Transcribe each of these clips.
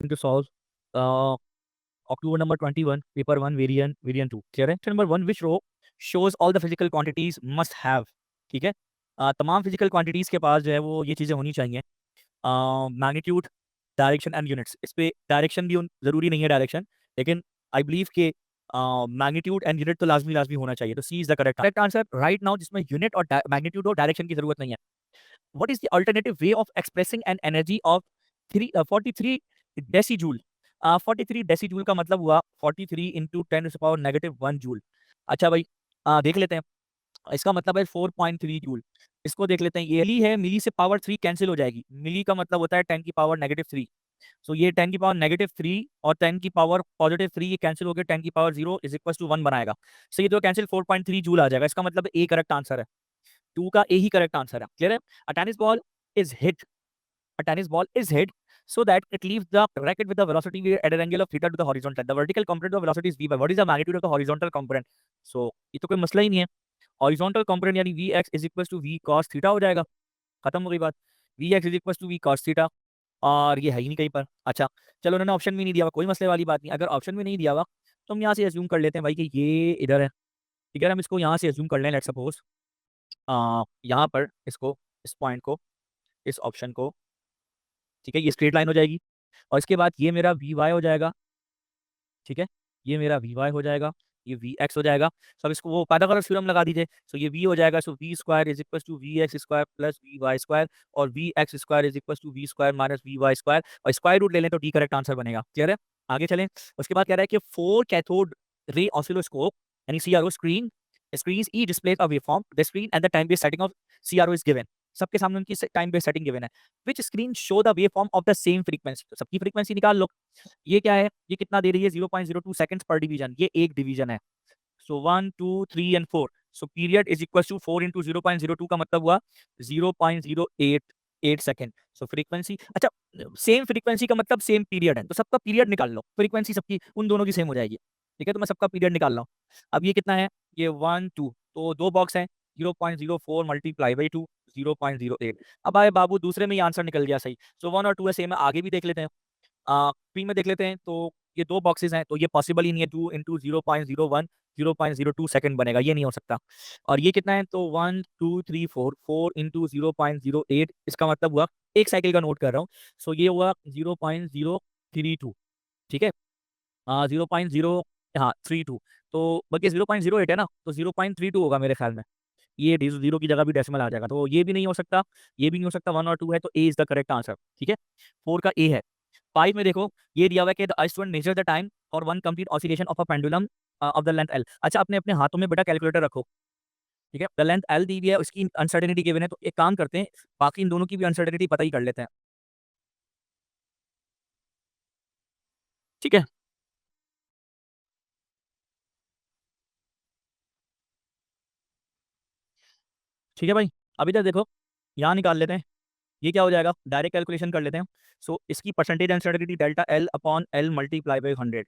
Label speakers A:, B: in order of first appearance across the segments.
A: to solve October number 21, paper 1, variant 2. Clear है? Number 1, which row shows all the physical quantities must have. ठीक है? तमाम physical quantities के पास जो है वो ये चीज़ें होनी चाहिए, मैग्नीट्यूड, डायरेक्शन एंड यूनिट्स। इस पे डायरेक्शन भी ज़रूरी नहीं है डायरेक्शन, लेकिन आई बिलीव के मैग्नीट्यूड एंड यूनिट तो लाजमी लाजमी होना चाहिए। तो C is the correct answer right now, जिसमें यूनिट और मैग्नीट्यूड और डायरेक्शन की जरूरत नहीं है। What is the alternative way of expressing an energy of 43 डेसीजूल? 43 डेसीजूल का मतलब हुआ 43 इंटू 10⁻⁻1 जूल। अच्छा भाई, देख लेते हैं। इसका मतलब है 4.3 जूल। इसको देख लेते हैं। ये मिली है, मिली से पावर 3 कैंसिल हो जाएगी। मिली का मतलब होता है 10⁻³ सो ये 10⁻³ और 10⁻3 ये कैंसिल हो गया, 10⁻0 इज इक्वल टू 1 बनाएगा। सो ये तो कैंसिल 4.3 जूल आ जाएगा। इसका मतलब ए करेक्ट आंसर है। 2 का ए ही करेक्ट आंसर है। क्लियर है? A tennis ball is hit a tennis ball is hit so that it leaves the racket with the velocity at an angle of theta to the horizontal. The vertical component of velocity is v by. What is the magnitude of the horizontal component? So ये तो कोई मसला ही नहीं है। horizontal component यानी vx is equals to v cos theta हो जाएगा। खत्म हो गई बात। vx is equals to v cos theta, और ये है ही नहीं कहीं पर। अच्छा चलो, उन्होंने ऑप्शन भी नहीं दिया हुआ, कोई मसले वाली बात नहीं। अगर ऑप्शन भी नहीं दिया हुआ तो हम यहाँ से एज्यूम कर लेते हैं भाई कि ये इधर है। ठीक है, हम इसको यहाँ से एज्यूम कर लें। लेट्स सपोज यहाँ पर इसको, इस पॉइंट को, इस ऑप्शन को, ठीक है, ये स्ट्रेट लाइन हो जाएगी। और इसके बाद ये मेरा वी वाई हो जाएगा। ठीक है, ये मेरा वी वाई हो जाएगा, ये वी एक्स हो जाएगा। सब इसको वो पाइथागोरस थ्योरम लगा दीजिए। सो ये वी हो जाएगा, so V square is equal to V X square plus V Y square, और V X square is equal to V square minus V Y square, और स्क्वायर रूट ले लें तो डी करेक्ट आंसर बनेगा। Clear है? आगे चलें। उसके बाद कह रहा है कि 4 कैथोड रे ऑसिलोस्कोप यानी CRO screen screens each displays a waveform. The screen and the time based setting of CRO is given. सबके सामने उनकी टाइम बेस्ड सेटिंग गिवन है। Which screen show the waveform of the same frequency. तो सबकी frequency निकाल लो। ये क्या है? ये कितना दे रही है? 0.02 सेकंड्स पर डिवीजन। ये एक डिवीजन है। So 1 2 3 and 4। So period is equal to 4 into 0.02 का मतलब हुआ 0.088 सेकंड। सो फ्रीक्वेंसी, अच्छा सेम फ्रीक्वेंसी का मतलब सेम पीरियड है, तो सबका पीरियड निकाल लो। फ्रीक्वेंसी सबकी उन दोनों की सेम हो जाएगी। ठीक है, तो मैं सबका पीरियड निकाल रहा हूँ। अब ये कितना है? ये 1 2, तो दो बॉक्स हैं। 0.04 मल्टीप्लाई बाई 2, 0.08। अब आए बाबू, दूसरे में ही आंसर निकल गया सही। सो 1 और 2 है सेम है। आगे भी देख लेते हैं। पी में देख लेते हैं। तो ये दो बॉक्सेस हैं, तो ये पॉसिबल ही नहीं है। 2 इंटू 0.01 0.02 सेकंड बनेगा, ये नहीं हो सकता। और ये कितना है? तो 1 2 3 4, 4 इंटू 0.08, इसका मतलब हुआ, एक साइकिल का नोट कर रहा हूँ। सो ये हुआ 0.032। ठीक है, 0.0, हाँ 32। तो बल्कि 0.08 है ना, तो 0.32 होगा मेरे ख्याल में। ये जीरो की जगह भी डेसिमल आ जाएगा, तो ये भी नहीं हो सकता, ये भी नहीं हो सकता। 1 और 2 है, तो ए इज द करेक्ट आंसर। ठीक है, 4 का ए है। 5 में देखो, ये दिया हुआ है कि the student measure the time for one complete oscillation of a pendulum of the length L. अच्छा, अपने अपने हाथों में बेटा कैलकुलेटर रखो। ठीक है, द लेंथ एल दी हुई है, उसकी अनसर्टेनिटी गिवन है। तो एक काम करते हैं, बाकी इन दोनों की भी अनसर्टेनिटी पता ही कर लेते हैं। ठीक है, ठीक है भाई, अभी तक देखो, यहाँ निकाल लेते हैं। ये क्या हो जाएगा? डायरेक्ट कैलकुलेशन कर लेते हैं। सो इसकी percentage uncertainty delta l upon L multiply by 100।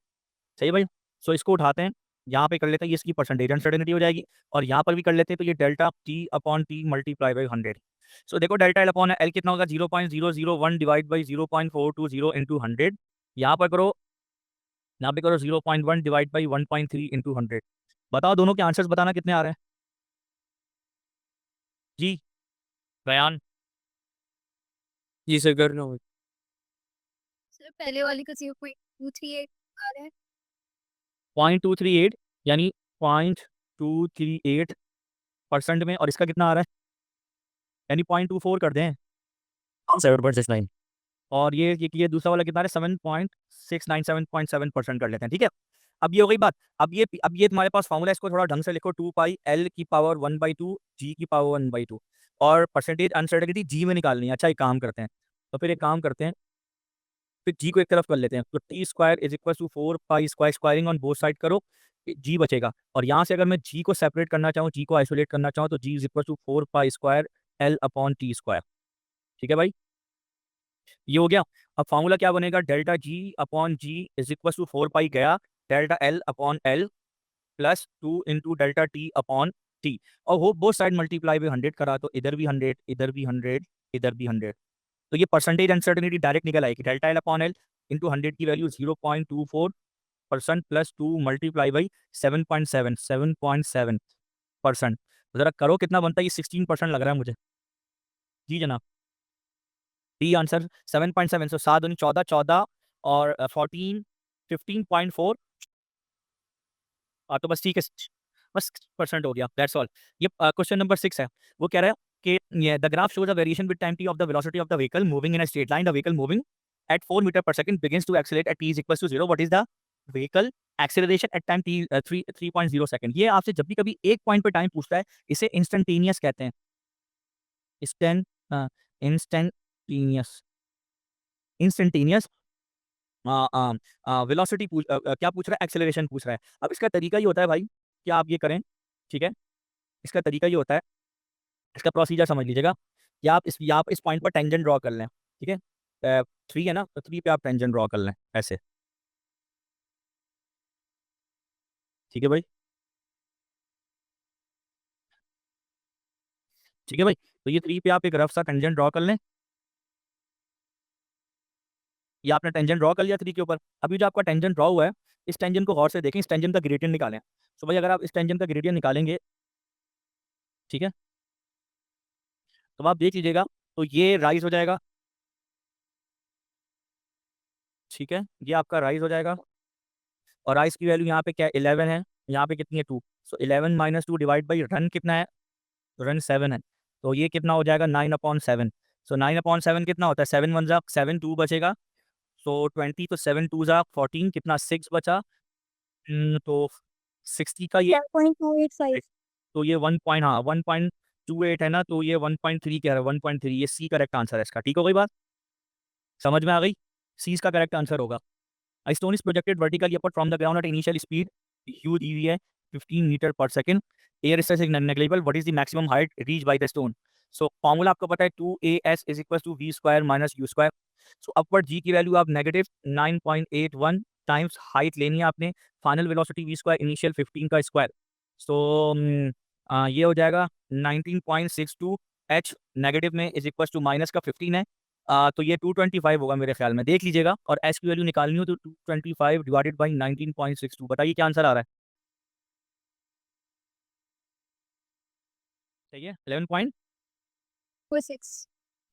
A: सही है भाई। सो इसको उठाते हैं, यहाँ पे कर लेते हैं, ये इसकी परसेंटेज अनसर्टेनिटी हो जाएगी। और यहाँ पर भी कर लेते हैं, तो ये delta t upon T multiply by 100। सो देखो, डेल्टा एल अपॉन एल कितना होगा? 0.001 डिवाइड बाई 0.420 इंटू 100। यहाँ पर करो, यहाँ पे करो 0.1 डिवाइड बाई 1.3 इंटू 100। बताओ दोनों के आंसर्स, बताना कितने आ रहे हैं जी? बयान।
B: जी सर, करना हो।
C: सर पहले वाली का 0.238 आ रहा है।
A: 0.238 यानी 0.238% में, और इसका कितना आ रहा है? यानी 0.24 कर दें।
B: 7.69।
A: और ये दूसरा वाला कितना है? 7.69, 7.7% कर लेते हैं। ठीक है, अब ये हो गई बात। अब ये तुम्हारे पास फॉर्मूला, इसको थोड़ा ढंग से लिखो। 2 पाई L की पावर 1/2 जी की पावर 1/2, और परसेंटेज अनसर्टेनिटी जी में निकालनी है। अच्छा, एक काम करते हैं, तो फिर एक काम करते हैं, फिर जी को एक तरफ कर लेते हैं। तो T square is equal to 4 pi square, squaring on both side करो, जी बचेगा। और यहाँ से अगर मैं जी को सेपरेट करना चाहूँ, जी को आइसोलेट करना चाहूँ, तो G is equal to 4 pi square L upon T square. ठीक है भाई, ये हो गया। अब फॉर्मूला क्या बनेगा? Delta g upon g is equal to 4 pi गया, delta l upon l plus 2 into delta t upon t. और वो बोथ साइड मल्टीप्लाई बाई 100 करा, तो इधर भी 100, इधर भी 100, इधर भी 100। तो ये परसेंटेज अनसर्टेनिटी डायरेक्ट निकल आएगी। Delta l upon L into 100 की वैल्यू 0.24% प्लस 2 मल्टीप्लाई बाई 7.7 जरा करो कितना बनता है, ये 16% लग रहा है मुझे। जी जनाब, डी आंसर 7.7, सो 7 दूनी 14, 14 और 14 15.4। तो बस ठीक है, बस परसेंट हो गया, दैट्स ऑल। ये क्वेश्चन नंबर 6 है। वो कह रहा है कि the graph shows a variation with time T of the velocity of the vehicle moving in a straight line. The vehicle moving at 4 meter per second begins to accelerate at t is equals to 0. What is the vehicle acceleration at time t 3.0 second? ये आपसे जब भी कभी एक point पे time पूछता है, इसे इंस्टेंटेनियस कहते हैं। इंस्टेंटेनियस इंस्टेंटेनियस वेलोसिटी क्या पूछ रहा है, एक्सेलरेशन पूछ रहा है। अब इसका तरीका ये होता है भाई कि आप ये करें, ठीक है, इसका तरीका ये होता है, इसका प्रोसीजर समझ लीजिएगा कि आप इस पॉइंट पर टेंजेंट ड्रॉ कर लें, ठीक है। 3 है ना, तो 3 पे आप टेंजेंट ड्रॉ कर लें ऐसे, ठीक है भाई, ठीक है भाई। तो ये 3 पे आप एक रफ सा टेंजेंट ड्रॉ कर लें। ये आपने टेंजेंट ड्रॉ कर लिया 3 के ऊपर। अभी जो आपका टेंजेंट ड्रॉ हुआ है, इस टेंजेंट को गौर से देखें, इस टेंजेंट का ग्रेडियंट निकालें। तो भाई अगर आप इस टेंजेंट का ग्रेडियंट निकालेंगे, ठीक है, तो आप देख लीजिएगा, तो ये राइज हो जाएगा, ठीक है, ये आपका राइज हो जाएगा। और राइज की वैल्यू यहाँ पे क्या है, 11 है, यहाँ पे कितनी है, 2। सो 11 माइनस 2 डिवाइड बाई रन कितना है, रन 7 है, तो ये कितना हो जाएगा, 9/7। सो 9/7 कितना होता है, 7 1 जा 7, 2 बचेगा, सो 20, तो 7 2 जा 14, कितना 6 बचा। तो 60 का ये
C: 10.285।
A: तो ये 1 पॉइंट, हाँ 1.28 है ना, तो ये 1.3 कह रहा है, 1.3, ये सी करेक्ट आंसर है इसका। ठीक हो गई बात, समझ में आ गई, सी इसका करेक्ट आंसर होगा। A stone is projected vertically upward from the ground at initial speed u dv है 15 मीटर पर second. Air stress is negligible. What is the maximum height reach by the stone? So formula आपको पता है 2as is equal to V square minus U square. So upward G की value आप negative 9.81 times height लेनी है आपने, final velocity v square initial 15 का square. So ये हो जाएगा 19.62 h नेगेटिव में इज इक्वल टू माइनस का 15 है। तो ये 225 होगा मेरे ख्याल में, देख लीजिएगा। और एच की वैल्यू निकालनी हो तो 225 डिवाइडेड बाई 19.62, बताइए क्या आंसर आ रहा है। सही है, 11 पॉइंट,
C: 6।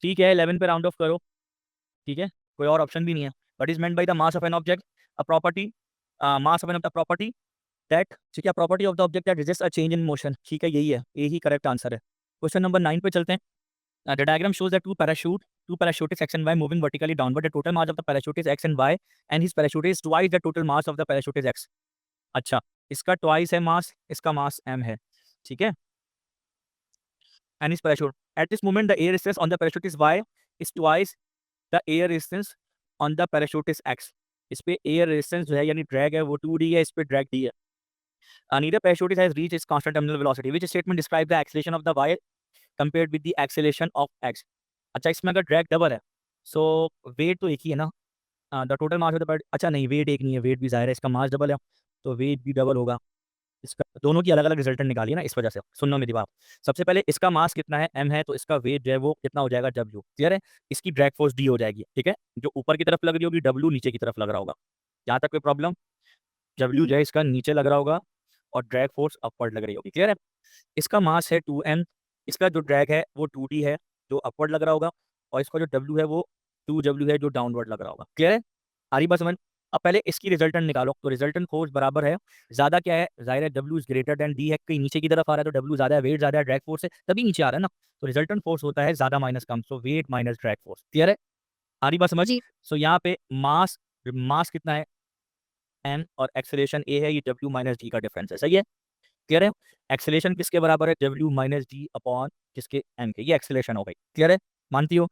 A: ठीक है, 11 पे राउंड ऑफ करो, ठीक है, कोई और ऑप्शन भी नहीं है। What is meant by the mass of an object, a property, mass of an property that, ठीक है, property of the object that resist a change in motion, ठीक है, यही है, यही करेक्ट आंसर है। क्वेश्चन नंबर 9 पे चलते हैं। The diagram shows that two parachutists X and Y moving vertically downward. The total mass of the parachute is X and Y, and his parachute is twice the total mass of the parachute is X. अच्छा, इसका twice है मास, इसका मास m है, ठीक है। And his parachute. At this moment, the air resistance on the parachute is Y is twice the air resistance on the parachute is X. इस पे air resistance जो है यानी drag है वो 2d है, इस पे drag d है। Neither parachutist has reached its constant terminal velocity. Which statement describes the acceleration of the Y compared with the acceleration of X? अच्छा, इसमें अगर ड्रैग डबल है, सो वेट तो एक ही है ना, the total mass of the, अच्छा नहीं, वेट एक नहीं है, वेट भी ज़ाहिर है, इसका मास डबल है, तो वेट भी डबल होगा। इसका दोनों की अलग अलग रिजल्टेंट निकालिए ना, इस वजह से सुनना मेरी बात। सबसे पहले इसका मास कितना है, m है, तो इसका वेट जो है वो कितना हो जाएगा, w, क्लियर है। इसकी ड्रैग फोर्स d हो जाएगी, ठीक है, जो ऊपर की तरफ लग रही होगी, w नीचे की तरफ लग रहा होगा। यहाँ तक कोई प्रॉब्लम, w जो है इसका नीचे लग रहा होगा और ड्रैग फोर्स अपवर्ड लग रही होगी, क्लियर है। इसका मास है 2m, इसका जो ड्रैग है वो 2d है जो अपवर्ड लग रहा होगा, और इसका जो w है वो 2w है जो डाउनवर्ड लग रहा होगा, क्लियर है। आ रही बात समझ। अब पहले इसकी रिजल्टेंट निकालो, तो रिजल्टेंट फोर्स बराबर है, ज़्यादा क्या है, जाहिर है w is greater than d है, कहीं नीचे की तरफ आ रहा है तो w ज़्यादा है, वेट ज़्यादा है, ड्रैग फोर्स है, तभी नीचे आ रहा है ना। तो रिजल्टेंट फोर्स होता है ज़्यादा माइनस कम, so weight minus drag force, clear है। आ रही बात समझ।
C: जी।
A: सो यहाँ पे मास मास कितना है m, और एक्सेलरेशन a है, ये w माइनस d का डिफरेंस है, सही है, क्लियर है। एक्सेलेरेशन किसके बराबर है, w माइनस डी अपॉन किसके, m के, ये एक्सेलेरेशन हो गई, क्लियर है, मानती हो।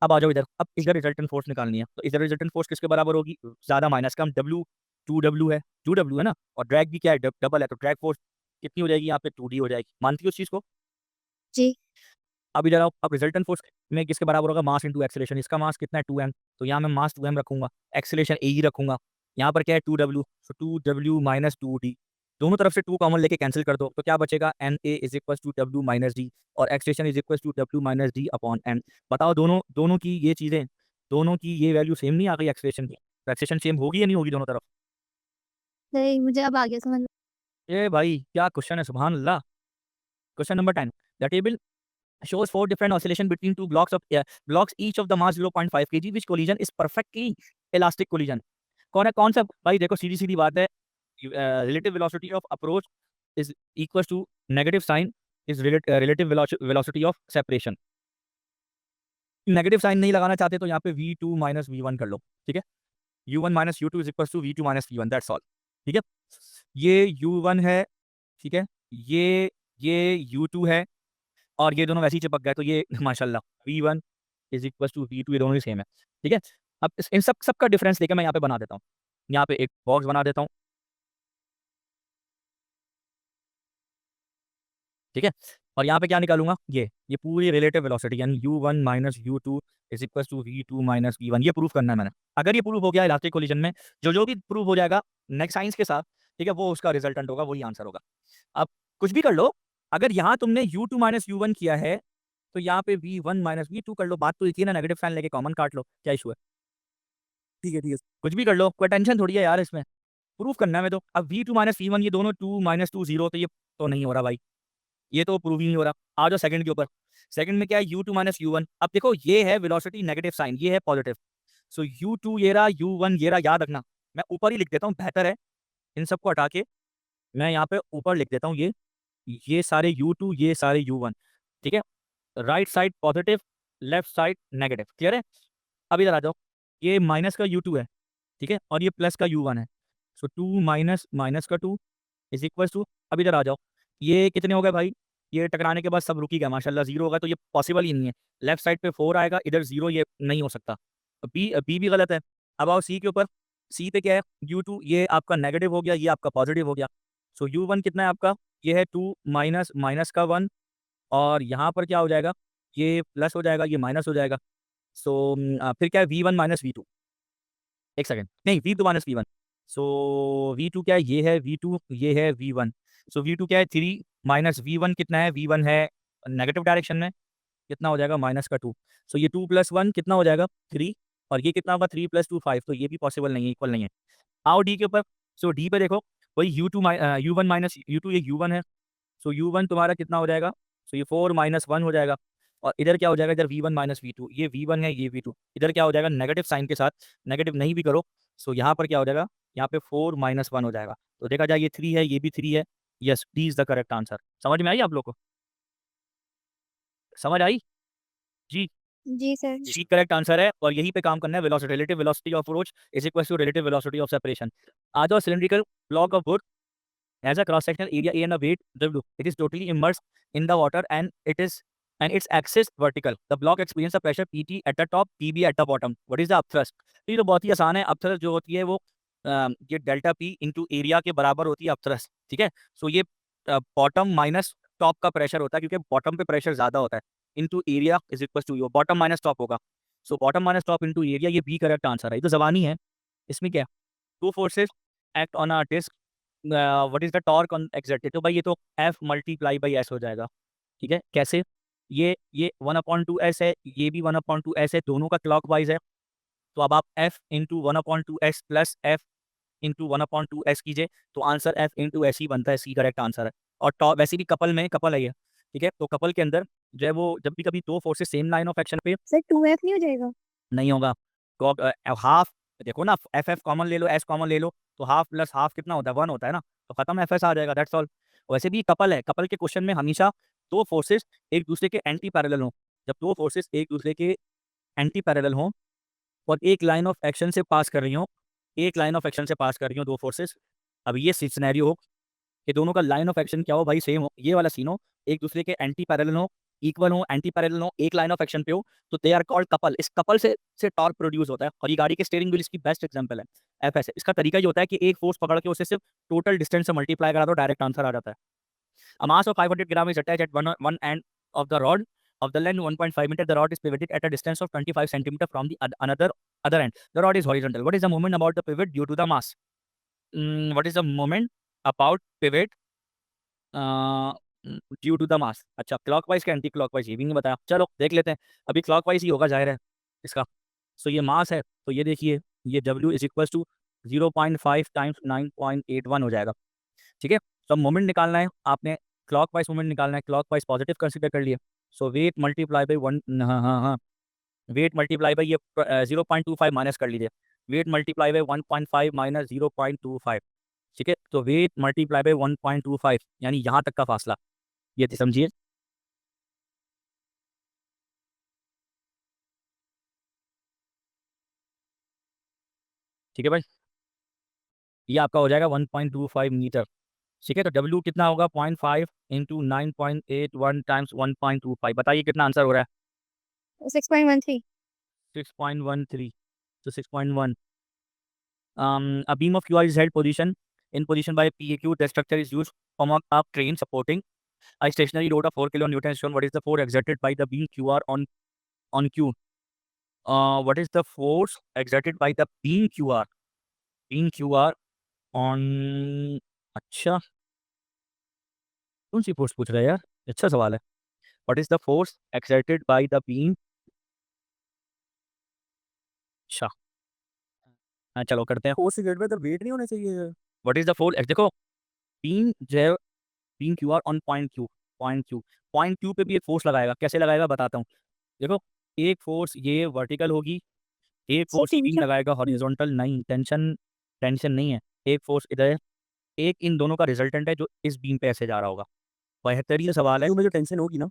A: अब आ जाओ इधर, अब इधर रिजल्टेंट फोर्स निकालनी है, तो इधर रिजल्टेंट फोर्स किसके बराबर होगी, ज़्यादा माइनस कम, w 2w है, 2w है ना, और ड्रैग भी क्या है, डबल है, तो ड्रैग फोर्स कितनी हो जाएगी यहाँ पे, 2d हो जाएगी, मानती हो उस चीज़ को।
C: जी।
A: अब इधर आओ, अब रिजल्टेंट फोर्स में किसके बराबर होगा, मास इंटू एक्सेलेरेशन, इसका मास कितना है 2m, तो यहाँ मैं मास 2m रखूंगा, एक्सेलेरेशन a ही रखूंगा। यहाँ पर क्या है 2w, सो 2w माइनस 2d, दोनों तरफ से 2 कॉमन लेके कैंसिल कर दो, तो क्या बचेगा, N A is equal to W minus D, और extension is equal to W minus D upon N. बताओ दोनों दोनों की ये चीज़ें, दोनों की ये वैल्यू सेम नहीं आ गई एक्सप्रेशन की, तो एक्सेशन सेम होगी या नहीं होगी दोनों तरफ?
C: नहीं मुझे अब आ गया समझ में।
A: ए भाई क्या क्वेश्चन है, सुभान अल्लाह। Question number 10, the table shows four different oscillation between two blocks each of the mass 0.5 kg which collision is perfectly elastic collision। कौन सा भाई, देखो सीधी सीधी बात है, relative velocity of approach is equals to negative sign is relative velocity of separation। Negative sign नहीं लगाना चाहते तो यहाँ पे v2 माइनस वी वन कर लो, ठीक है। u1 minus u two is equal to v2 minus v1, that's all, ठीक है। ये u1 है, ठीक है, ये u2 है, और ये दोनों वैसे ही चिपक गए, तो ये माशाल्लाह v1 is equal to v2, ये दोनों ही सेम है, ठीक है। अब इन सब का डिफरेंस लेकर मैं यहाँ पे बना देता हूँ, यहाँ पे एक बॉक्स बना देता हूँ, ठीक है। और यहाँ पे क्या निकालूंगा, ये पूरी रिलेटिव वेलोसिटी यानी u1 minus u2 is equal to v2 minus v1, ये प्रूव करना है मैंने। अगर ये प्रूव हो गया इलास्टिक कोलिजन में, जो भी प्रूव हो जाएगा नेक्स्ट साइंस के साथ, ठीक है, वो उसका रिजल्टेंट होगा, वही आंसर होगा। अब कुछ भी कर लो, अगर यहाँ तुमने u2 माइनस u1 किया है तो यहाँ पे v1 माइनस v2 कर लो, बात तो इतनी है ना, नेगेटिव साइन लेके कॉमन काट लो, क्या इशू है? ठीक है, ठीक है, कुछ भी कर लो, कोई टेंशन थोड़ी है यार, इसमें प्रूफ करना है मैं तो। अब v2 माइनस v1 ये दोनों 2 माइनस 2 0, तो ये तो नहीं हो रहा भाई, ये तो प्रूव ही नहीं हो रहा। आ जाओ सेकंड के ऊपर, सेकंड में क्या है, u2 माइनस u1। अब देखो ये है वेलोसिटी नेगेटिव साइन, ये है पॉजिटिव, सो u2 ये रहा, u1 ये रहा, याद रखना मैं ऊपर ही लिख देता हूँ, बेहतर है इन सबको हटा के मैं यहाँ पे ऊपर लिख देता हूँ, ये सारे u2 ये सारे u1, ठीक है। Right side positive, left side negative, clear है। अब इधर आ जाओ, ये माइनस का u2 है, ठीक है, और ये प्लस का u1 है, सो 2 माइनस माइनस का 2 इज इक्वल टू, अब इधर आ जाओ, ये कितने हो गए भाई, ये टकराने के बाद सब रुक ही गया माशाल्लाह, जीरो होगा तो ये पॉसिबल ही नहीं है। लेफ्ट साइड पे 4 आएगा, इधर 0, ये नहीं हो सकता। बी भी गलत है। अब आओ सी के ऊपर, सी पे क्या है, u2 ये आपका नेगेटिव हो गया, ये आपका पॉजिटिव हो गया, सो u1 कितना है आपका, ये है 2 माइनस माइनस का 1, और यहाँ पर क्या हो जाएगा, ये प्लस हो जाएगा, ये माइनस हो जाएगा। सो फिर क्या है, v1 माइनस v2, एक सेकंड, नहीं v2 माइनस v1, सो v2 क्या है, ये है v2, ये है v1, सो v2 क्या है 3 माइनस v1 कितना है, v1 है नेगेटिव डायरेक्शन में, कितना हो जाएगा माइनस का 2, सो ये 2 प्लस 1 कितना हो जाएगा 3, और ये कितना होगा 3 प्लस 2 5, तो ये भी पॉसिबल नहीं है, इक्वल नहीं है। आओ डी के ऊपर, सो डी पे देखो वही u1 माइनस u2, ये u1 है, सो u1 तुम्हारा कितना हो जाएगा, सो ये 4 माइनस 1 हो जाएगा, और इधर क्या हो जाएगा, इधर v1 माइनस v2, ये v1 है, ये v2, इधर क्या हो जाएगा नेगेटिव साइन के साथ, नेगेटिव नहीं भी करो, सो यहाँ पर क्या हो जाएगा, यहाँ पे 4 माइनस 1 हो जाएगा, तो देखा जाए ये 3 है, ये भी 3 है, yes D is the correct answer. समझ में आई आप लोग को, समझ आई जी?
C: जी सर।
A: जी करेक्ट आंसर है, और यही पे काम करना है, velocity relative velocity of approach is equal to relative velocity of separation. आ जाओ, cylindrical block of wood has a cross-sectional area A and a weight W. It is totally immersed in the water and its axis vertical. The block experience a pressure PT at the top, PB at the bottom. What is the upthrust? तो ये तो बहुत ही आसान है, upthrust जो होती है वो ये डेल्टा P इंटू एरिया के बराबर होती है अपथ्रस्ट, ठीक है। सो ये बॉटम माइनस टॉप का प्रेशर होता है, क्योंकि बॉटम पे प्रेशर ज्यादा होता है, into area is equal to yo, bottom minus top होगा, so bottom minus top into area, ये बी करेक्ट आंसर है। ये तो जबानी है, इसमें क्या है, two forces act on a disc, what is the torque on exerted, तो भाई ये तो F मल्टीप्लाई बाई एस हो जाएगा, ठीक है। कैसे, ये 1/2s है, ये भी 1/2s है, दोनों का क्लॉकवाइज है, तो अब आप F into 1/2s plus F into 1/2s कीजिए, तो आंसर F इंटू एस ही बनता है, सी करेक्ट आंसर है। और टॉप वैसे भी कपल में, कपल है ये, ठीक है, तो कपल के अंदर जो है वो जब भी कभी दो forces same line of action पे,
C: सर 2F नहीं हो जाएगा?
A: नहीं होगा, तो हाफ, देखो ना एफ कॉमन ले लो, एस कॉमन ले लो, तो हाफ प्लस हाफ कितना होता है, 1 होता है ना, तो खत्म, एफ एस आ जाएगा, दैट्स ऑल। वैसे भी कपल है, कपल के क्वेश्चन में हमेशा दो फोर्सेस एक दूसरे के एंटी पैरेलल हो, जब दो फोर्सेस एक दूसरे के एंटी पैरेलल हो और एक लाइन ऑफ एक्शन से पास कर रही हो, एक लाइन ऑफ एक्शन से पास कर रही हो दो फोर्सेस, अब ये सिनेरियो हो कि दोनों का लाइन ऑफ एक्शन क्या हो भाई, सेम हो, ये वाला सीन हो, एक दूसरे के एंटी पैरेलल हो, इक्वल हो, एंटी पैरेलल हो, एक लाइन ऑफ एक्शन पे हो, तो दे आर कॉल्ड कपल। इस कपल से टॉर्क प्रोड्यूस होता है, और ये गाड़ी के स्टीयरिंग व्हील इसकी बेस्ट एग्जांपल है, एफएस। इसका तरीका ये होता है कि एक फोर्स पकड़ के उसे सिर्फ टोटल डिस्टेंस से मल्टीप्लाई करा दो, डायरेक्ट आंसर आ जाता है। A mass of 500 gram is attached at one end of the rod of the length 1.5 meter. The rod is pivoted at a distance of 25 centimeter from the other end. The rod is horizontal. What is the moment about the pivot due to the mass? What is the moment about pivot due to the mass? अच्छा, clockwise का anti clockwise ये भी नहीं बताया, चलो देख लेते हैं, अभी क्लॉकवाइज ही होगा जाहिर है इसका। सो ये मास है, तो ये देखिए ये W is equal to 0.5 times 9.81 हो जाएगा। ठीक है, तो मोमेंट निकालना है आपने, क्लॉक वाइज मोमेंट निकालना है, क्लॉक वाइज पॉजिटिव कंसिडर कर लिया। सो वेट मल्टीप्लाई बाई 1, हाँ हाँ हाँ, वेट मल्टीप्लाई बाई ये 0.25 माइनस कर लीजिए, वेट मल्टीप्लाई बाई 1.5 माइनस 0.25। ठीक है, तो वेट मल्टीप्लाई बाई 1.25 यानी यहाँ तक का फासला, ये समझिए। ठीक है भाई, ये आपका हो जाएगा 1.25 मीटर। ठीक है, तो W कितना होगा, 0.5 इंटू 9.81 टाइम्स 1.25, बताइए कितना आंसर हो रहा है।
C: 6.13
A: 6.13, तो 6.1। A beam of QR is held in position by PQ. The structure is used from a crane supporting a stationary load of 4 kilonewton. Shown what is the force exerted by the beam QR on Q. What is the force exerted by the beam QR? Beam QR on, अच्छा कौन सी force पूछ रहा है यार, अच्छा सवाल है। What is the force exerted by the beam? अच्छा, हाँ चलो करते हैं।
B: फोर्स से गेट में तो वेट नहीं होना चाहिए।
A: What is the force, देखो बीम जो है, beam Q R on point Q पे भी एक फोर्स लगाएगा, कैसे लगाएगा बताता हूँ। देखो, एक फोर्स ये वर्टिकल होगी, एक फोर्स ये बीम लगाएगा हॉरिजॉन्टल, नहीं टेंशन, टेंशन नहीं है, एक फोर्स इधर है, एक इन दोनों का रिजल्टेंट है जो इस बीम पे ऐसे जा रहा होगा। बेहतरीन सवाल है।
B: क्यू में जो टेंशन होगी ना,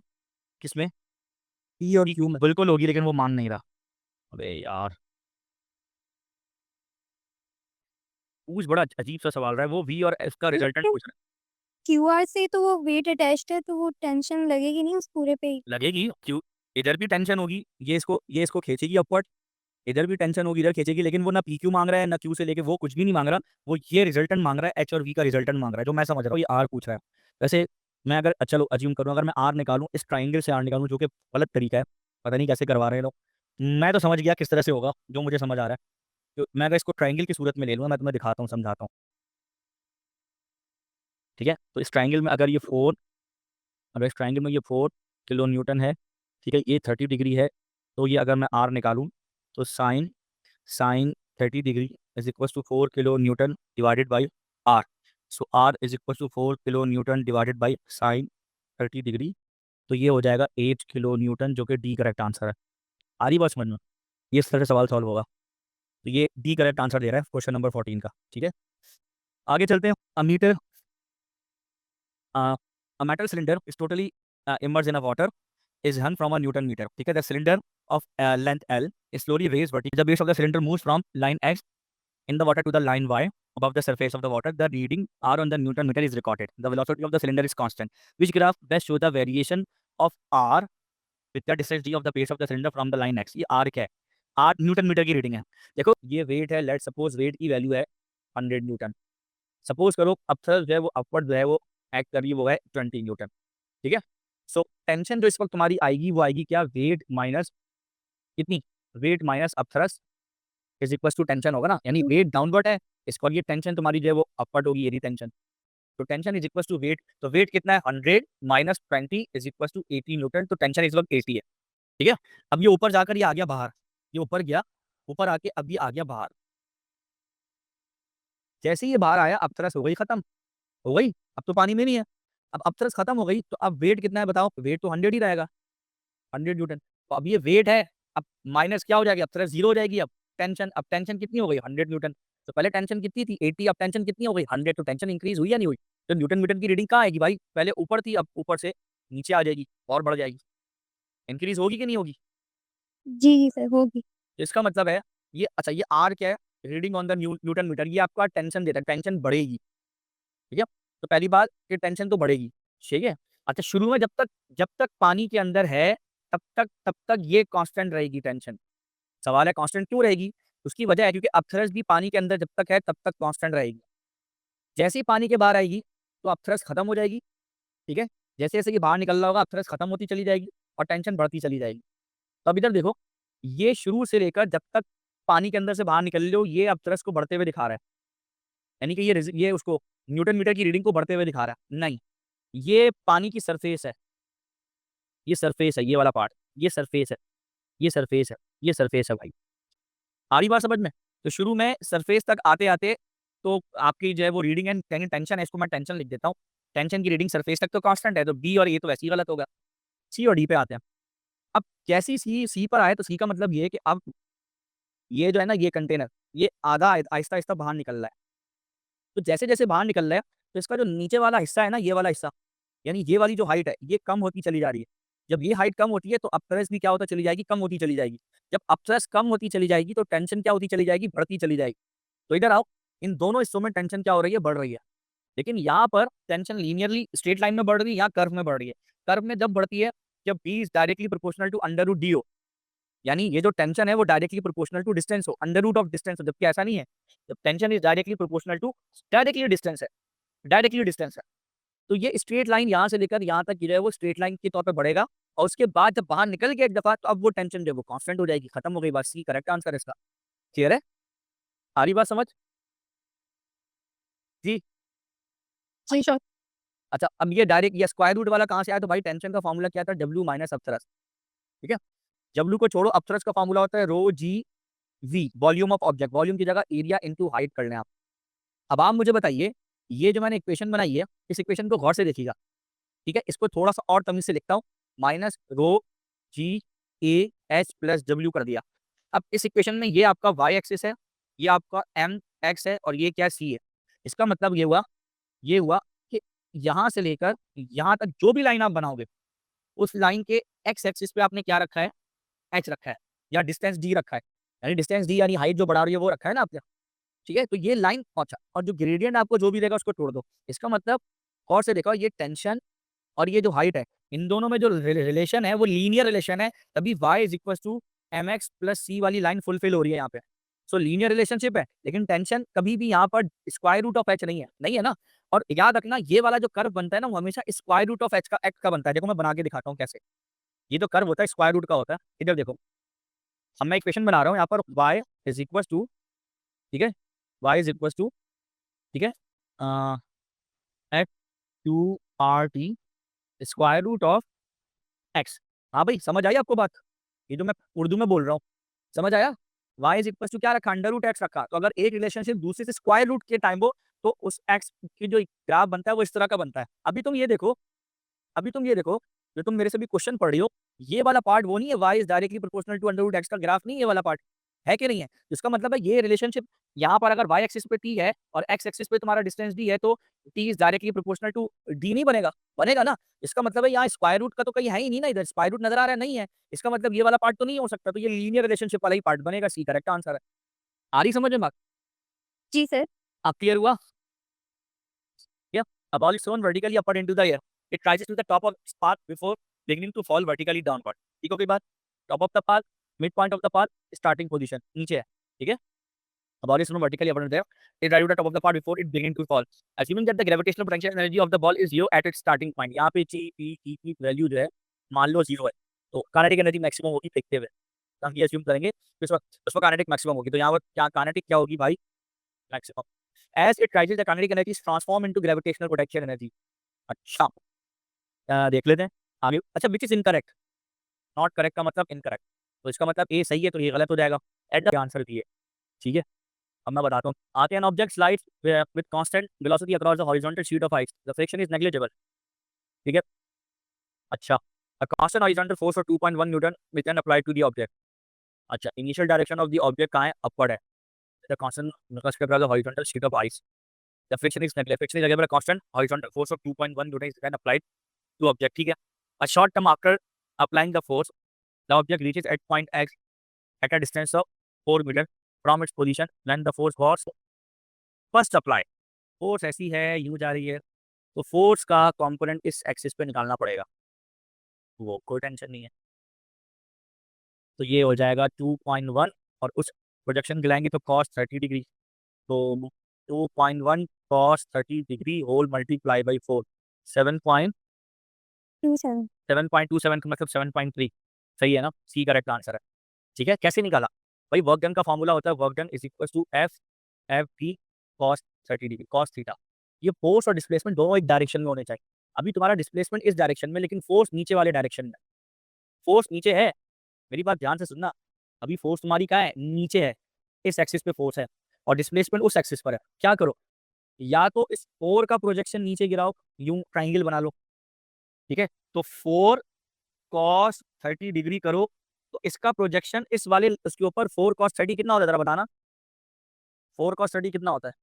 A: किसमें,
B: पी और क्यू में।
A: बिल्कुल होगी, लेकिन वो मान नहीं रहा। अबे यार, पूछ बड़ा अजीब सा सवाल रहा है, वो वी और एस का रिजल्टेंट पूछ रहा
C: क्यूआर से तो वो वेट अटैच्ड है, तो वो टेंशन लगेगी नहीं उस पूरे पे ही।
A: है। लगेगी क्यों, इधर भी टेंशन होगी, ये इसको खींचेगी अपवर्ड, इधर भी टेंशन होगी, इधर खींचेगी, लेकिन वो ना पी क्यू मांग रहा है ना क्यू से लेके, वो कुछ भी नहीं मांग रहा, वो ये रिजल्टेंट मांग रहा है, एच और वी का रिजल्टेंट मांग रहा है, जो मैं समझ रहा हूँ ये आर पूछ रहा है। वैसे मैं अगर चलो अज्यूम करूँ, अगर मैं आर निकालूं, इस ट्राइंगल से आर निकालूं, जो कि गलत तरीका है, पता नहीं कैसे करवा रहे हैं लोग, मैं तो समझ गया किस तरह से होगा, जो मुझे समझ आ रहा है। तो मैं अगर इसको ट्राइंगल की सूरत में ले लूँगा, मैं तुम्हें दिखाता हूँ, समझाता हूँ। ठीक है, तो इस ट्राइंगल में अगर ये 4, अगर इस ट्राइंगल में ये 4 किलो न्यूटन है, ठीक है, ये 30 डिग्री है, तो ये अगर मैं आर निकालूं, तो sine sine 30 degree is equal to 4 kilo newton divided by R. So R is equal to 4 kilo newton divided by sine 30 degree, तो ये हो जाएगा 8 किलो न्यूटन, जो कि डी करेक्ट आंसर है। आ रही बात समझ में, ये इस तरह से सवाल सॉल्व होगा, तो ये डी करेक्ट आंसर दे रहा है क्वेश्चन नंबर 14 का। ठीक है, आगे चलते हैं। अ metre, a metal cylinder is totally immersed in a water, is hung from a Newton meter. ठीक है, the cylinder of length L is slowly raised vertically. The base of the cylinder moves from line X in the water to the line Y above the surface of the water. The reading R on the Newton meter is recorded. The velocity of the cylinder is constant. Which graph best shows the variation of R with the distance d of the base of the cylinder from the line X? ये R क्या है, R Newton metre की reading है। देखो ये wait है, let suppose wait की value है 100 न्यूटन, सपोज करो अपसर जो है वो अपवर्ड जो है वो एक्ट कर रही है, वो है 20 न्यूटन। ठीक है, सो टेंशन जो इस वक्त तुम्हारी आएगी वो आएगी क्या, वेट माइनस कितनी, weight minus upthrust is equal to tension होगा ना, यानी वेट डाउनवर्ड है इसको, और ये टेंशन तुम्हारी जो है वो अपवर्ड होगी, ये टेंशन, तो tension is equal to weight, तो वेट कितना है 100 minus 20 is equal to 80 newton, तो टेंशन इस वक्त 80 है। ठीक है, अब ये ऊपर जाकर ये आ गया बाहर, ये ऊपर गया, ऊपर आके अब ये आ गया बाहर, जैसे ही ये बाहर आया अपथ्रस्ट हो गई खत्म, हो गई, अब तो पानी में नहीं है, अब अपथ्रस्ट खत्म हो गई, तो अब वेट कितना है बताओ, वेट तो 100 ही रहेगा, 100 न्यूटन, तो अब ये वेट है, अब माइनस क्या हो जाएगी, अपथ्रस्ट 0 हो जाएगी, अब टेंशन कितनी हो गई 100 न्यूटन, तो पहले टेंशन कितनी थी 80, अब टेंशन कितनी हो गई 100, तो टेंशन इंक्रीज हुई या नहीं हुई, तो न्यूटन मीटर की रीडिंग कहाँ आएगी भाई, पहले ऊपर थी अब ऊपर से नीचे आ जाएगी और बढ़ जाएगी, इंक्रीज होगी कि नहीं होगी।
C: जी जी सर, होगी।
A: तो इसका मतलब है ये, अच्छा ये आर क्या है, reading on the newton meter, ये आपका टेंशन देता है, टेंशन बढ़ेगी। ठीक है, तो पहली बात कि टेंशन तो बढ़ेगी। ठीक है, अच्छा शुरू में जब तक पानी के अंदर है तब तक ये कांस्टेंट रहेगी टेंशन। सवाल है कांस्टेंट क्यों रहेगी, उसकी वजह है क्योंकि अपथ्रस्ट भी पानी के अंदर जब तक है तब तक कांस्टेंट रहेगी, जैसे ही पानी के बाहर आएगी तो अपथ्रस्ट खत्म हो जाएगी। ठीक है, जैसे जैसे ये बाहर निकल रहा होगा अपथ्रस्ट खत्म होती चली जाएगी और टेंशन बढ़ती चली जाएगी। तो अब इधर देखो, ये शुरू से लेकर जब तक पानी के अंदर से बाहर निकल लो, ये अपथ्रस्ट को बढ़ते हुए दिखा रहा है, यानी कि ये उसको न्यूटन मीटर की रीडिंग को बढ़ते हुए दिखा रहा है, नहीं, ये पानी की सरफेस है, ये सरफेस है, ये वाला पार्ट, ये सरफेस है, ये सरफेस है, ये सरफेस है भाई। आ रही बात समझ में, तो शुरू में सरफेस तक आते-आते तो आपकी जो है वो रीडिंग एंड टेंशन है, इसको मैं टेंशन लिख देता हूँ। टेंशन की रीडिंग सरफेस तक तो कांस्टेंट है, तो बी और ए तो वैसे ही गलत होगा। सी और डी पे आते हैं। अब जैसे ही सी पर आए तो सी का मतलब ये है कि अब ये जो है ना ये कंटेनर, ये आधा आहिस्ता-आहिस्ता बाहर निकल रहा है। तो जैसे-जैसे बाहर निकल रहा है, तो इसका जो नीचे वाला हिस्सा है ना, ये वाला हिस्सा, यानी ये वाली जो हाइट है, ये कम होती चली जा रही है। जब ये हाइट कम होती है, तो अपट्रेस भी क्या होता चली जाएगी, कम होती चली जाएगी। जब अपट्रेस कम होती चली जाएगी, तो टेंशन क्या होती चली जाएगी, बढ़ती चली जाएगी। तो इधर आओ, इन दोनों हिस्सों में टेंशन क्या हो रही है, बढ़ रही है। लेकिन यहाँ पर टेंशन लीनियरली स्ट्रेट लाइन में बढ़ रही है, यहाँ कर्व में बढ़ रही है। कर्व में जब बढ़ती है, जब B is directly proportional to under root D हो, यानी ये जो टेंशन है वो डायरेक्टली प्रोपोर्शनल टू डिस्टेंस हो, अंडर रूट ऑफ डिस्टेंस हो, जबकि ऐसा नहीं है। जब tension is directly proportional to directly distance है, डायरेक्टली डिस्टेंस है। तो ये स्ट्रेट लाइन यहाँ से लेकर यहाँ तक जो है वो स्ट्रेट लाइन के तौर पे बढ़ेगा, और उसके बाद जब बाहर निकल गया एक दफा, तो अब वो टेंशन जो है वो कांस्टेंट हो जाएगी, खत्म हो गई बात। सी करेक्ट आंसर है इसका। क्लियर है? आ रही बात समझ? जी।
C: जी सर।
A: अच्छा, अब ये डायरेक्ट ये स्क्वायर रूट वाला कहाँ से आया, तो भाई टेंशन का फॉर्मूला क्या था, डब्ल्यू माइनस अपसरस। ठीक है, डब्ल्यू को छोड़ो, अपसरस का फॉर्मूला होता है rho G V, volume of object. Volume की जगह एरिया इनटू हाइट कर लें आप। अब आप मुझे बताइए, ये जो मैंने इक्वेशन बनाई है, इस इक्वेशन को गौर से देखिएगा। ठीक है, इसको थोड़ा सा और तमीज से लिखता हूँ, minus rho g a h plus W कर दिया। अब इस इक्वेशन में ये आपका वाई एक्सिस है, ये आपका एम एक्स है, और ये क्या सी है। इसका मतलब ये हुआ कि यहाँ से लेकर यहाँ तक जो भी लाइन आप बनाओगे, उस लाइन के एक्स एक्सिस पे आपने क्या रखा है, एच रखा है, या डिस्टेंस डी रखा है। यानी डिस्टेंस डी यानी हाइट जो बढ़ा रही है वो रखा है ना आपने। ठीक है, तो ये लाइन अच्छा, और जो ग्रेडियंट आपको जो भी देगा उसको तोड़ दो। इसका मतलब और से देखो, ये टेंशन और ये जो हाइट है, इन दोनों में जो रिलेशन है वो लीनियर रिलेशन है, तभी y is equal to M X plus C वाली लाइन फुलफिल हो रही है यहाँ पे। सो लीनियर रिलेशनशिप है, लेकिन टेंशन कभी भी यहाँ पर स्क्वायर रूट ऑफ एच नहीं है, नहीं है ना। और याद रखना, ये वाला जो कर्व बनता है ना, वो हमेशा स्क्वायर रूट ऑफ एच का बनता है। देखो मैं बना के दिखाता हूँ कैसे। ये जो कर्व होता है स्क्वायर रूट का होता है। इधर देखो, अब मैं इक्वेशन बना रहा हूँ यहाँ पर, y इज इक्वल टू, ठीक है, y इज इक्वल टू, ठीक है, h two r t square root of x. हाँ भाई, समझ आई आपको बात? ये जो मैं उर्दू में बोल रहा हूँ, समझ आया? y इज इक्वल टू क्या रखा, अंडर रूट एक्स रखा। तो अगर एक रिलेशनशिप दूसरे से स्क्वायर रूट के टाइम हो, तो उस एक्स की जो ग्राफ बनता है वो इस तरह का बनता है। अभी तुम ये देखो, जो तुम मेरे से भी क्वेश्चन पढ़ रही हो, ये वाला पार्ट वो नहीं है, y is directly proportional to under root x का ग्राफ नहीं है, ये वाला पार्ट है कि नहीं है। इसका मतलब है ये रिलेशनशिप यहाँ पर अगर y एक्सिस पे t है और x एक्सिस पे तुम्हारा डिस्टेंस d है, तो t is directly proportional to d नहीं बनेगा, बनेगा ना। इसका मतलब है यहाँ स्क्वायर रूट का तो कहीं है ही नहीं ना, इधर स्क्वायर रूट नजर आ रहा है, नहीं है। इसका मतलब ये वाला पार्ट तो नहीं हो सकता, तो ये लीनियर रिलेशनशिप वाला ही पार्ट बनेगा। सी करेक्ट आंसर है। आ रही समझ में बात?
C: जी सर।
A: अब क्लियर हुआ? Yeah, a ball is thrown vertically upward into the air. It rises to the top of its path before beginning to fall vertically downward. ठीक हो गई बात? Top of the path, midpoint of the path, starting position नीचे है, ठीक है? A ball is thrown vertically upward into the air. It rises to the top of the path before it beginning to fall. Assuming that the gravitational potential energy of the ball is zero at its starting point. यहाँ पे G, P, T की value जो है मान लो 0 है, तो kinetic energy maximum होगी फेंकते हुए। हम ये अज्यूम करेंगे कि उस वक्त काइनेटिक मैक्सिमम होगी, तो यहाँ पर क्या काइनेटिक क्या होगी भाई? Maximum. As it rises, the kinetic energy is transformed into gravitational potential energy. अच्छा, देख लेते हैं आगे। अच्छा, which is incorrect, not correct का मतलब इनकरेक्ट, तो इसका मतलब ए सही है तो ये गलत हो जाएगा। एट द आंसर भी है, ठीक है। अब मैं बताता हूँ, आते हैं object slide with constant velocity across the horizontal sheet of ice, the friction is negligible, ठीक है। अच्छा, a constant horizontal force of 2.1 newton which can apply to the object. अच्छा, initial direction of the object कहाँ है, upward है। The constant across the horizontal sheet of ice, the friction is negligible, friction is negligible, constant horizontal force of 2.1 newton is can apply to object, ठीक है। A short term after applying the force, the object reaches at point X at a distance of 4 meter from its position when the force was first applied. Force ऐसी है, यूं जा रही है, तो force का कंपोनेंट इस एक्सिस पे निकालना पड़ेगा, वो कोई टेंशन नहीं है। तो ये हो जाएगा 2.1, और उस प्रोजेक्शन गिलाएंगे तो cos 30 डिग्री, तो 2.1 cos 30 degree whole multiply by 4,
C: 27।
A: 7.27 का मतलब 7.3, सही है ना। सी करेक्ट आंसर है, ठीक है। कैसे निकाला भाई? वर्क डन का फॉर्मूला होता है work done is equal to F P cos 30 degree cos theta. ये फोर्स और डिस्प्लेसमेंट दोनों एक डायरेक्शन में होने चाहिए। अभी तुम्हारा डिस्प्लेसमेंट इस डायरेक्शन में, लेकिन फोर्स नीचे वाले डायरेक्शन में। फोर्स नीचे है, मेरी बात ध्यान से सुनना, अभी फोर्स तुम्हारी क्या है, नीचे है। इस एक्सिस पे फोर्स है और डिस्प्लेसमेंट उस एक्सिस पर है, क्या करो, या तो इस 4 का प्रोजेक्शन नीचे गिराओ, यूं ट्राइंगल बना लो, ठीक है, तो 4 cos 30 डिग्री करो, तो इसका प्रोजेक्शन इस वाले उसके ऊपर 4 cos 30 कितना होता है, जरा बताना, 4 cos 30 कितना होता है,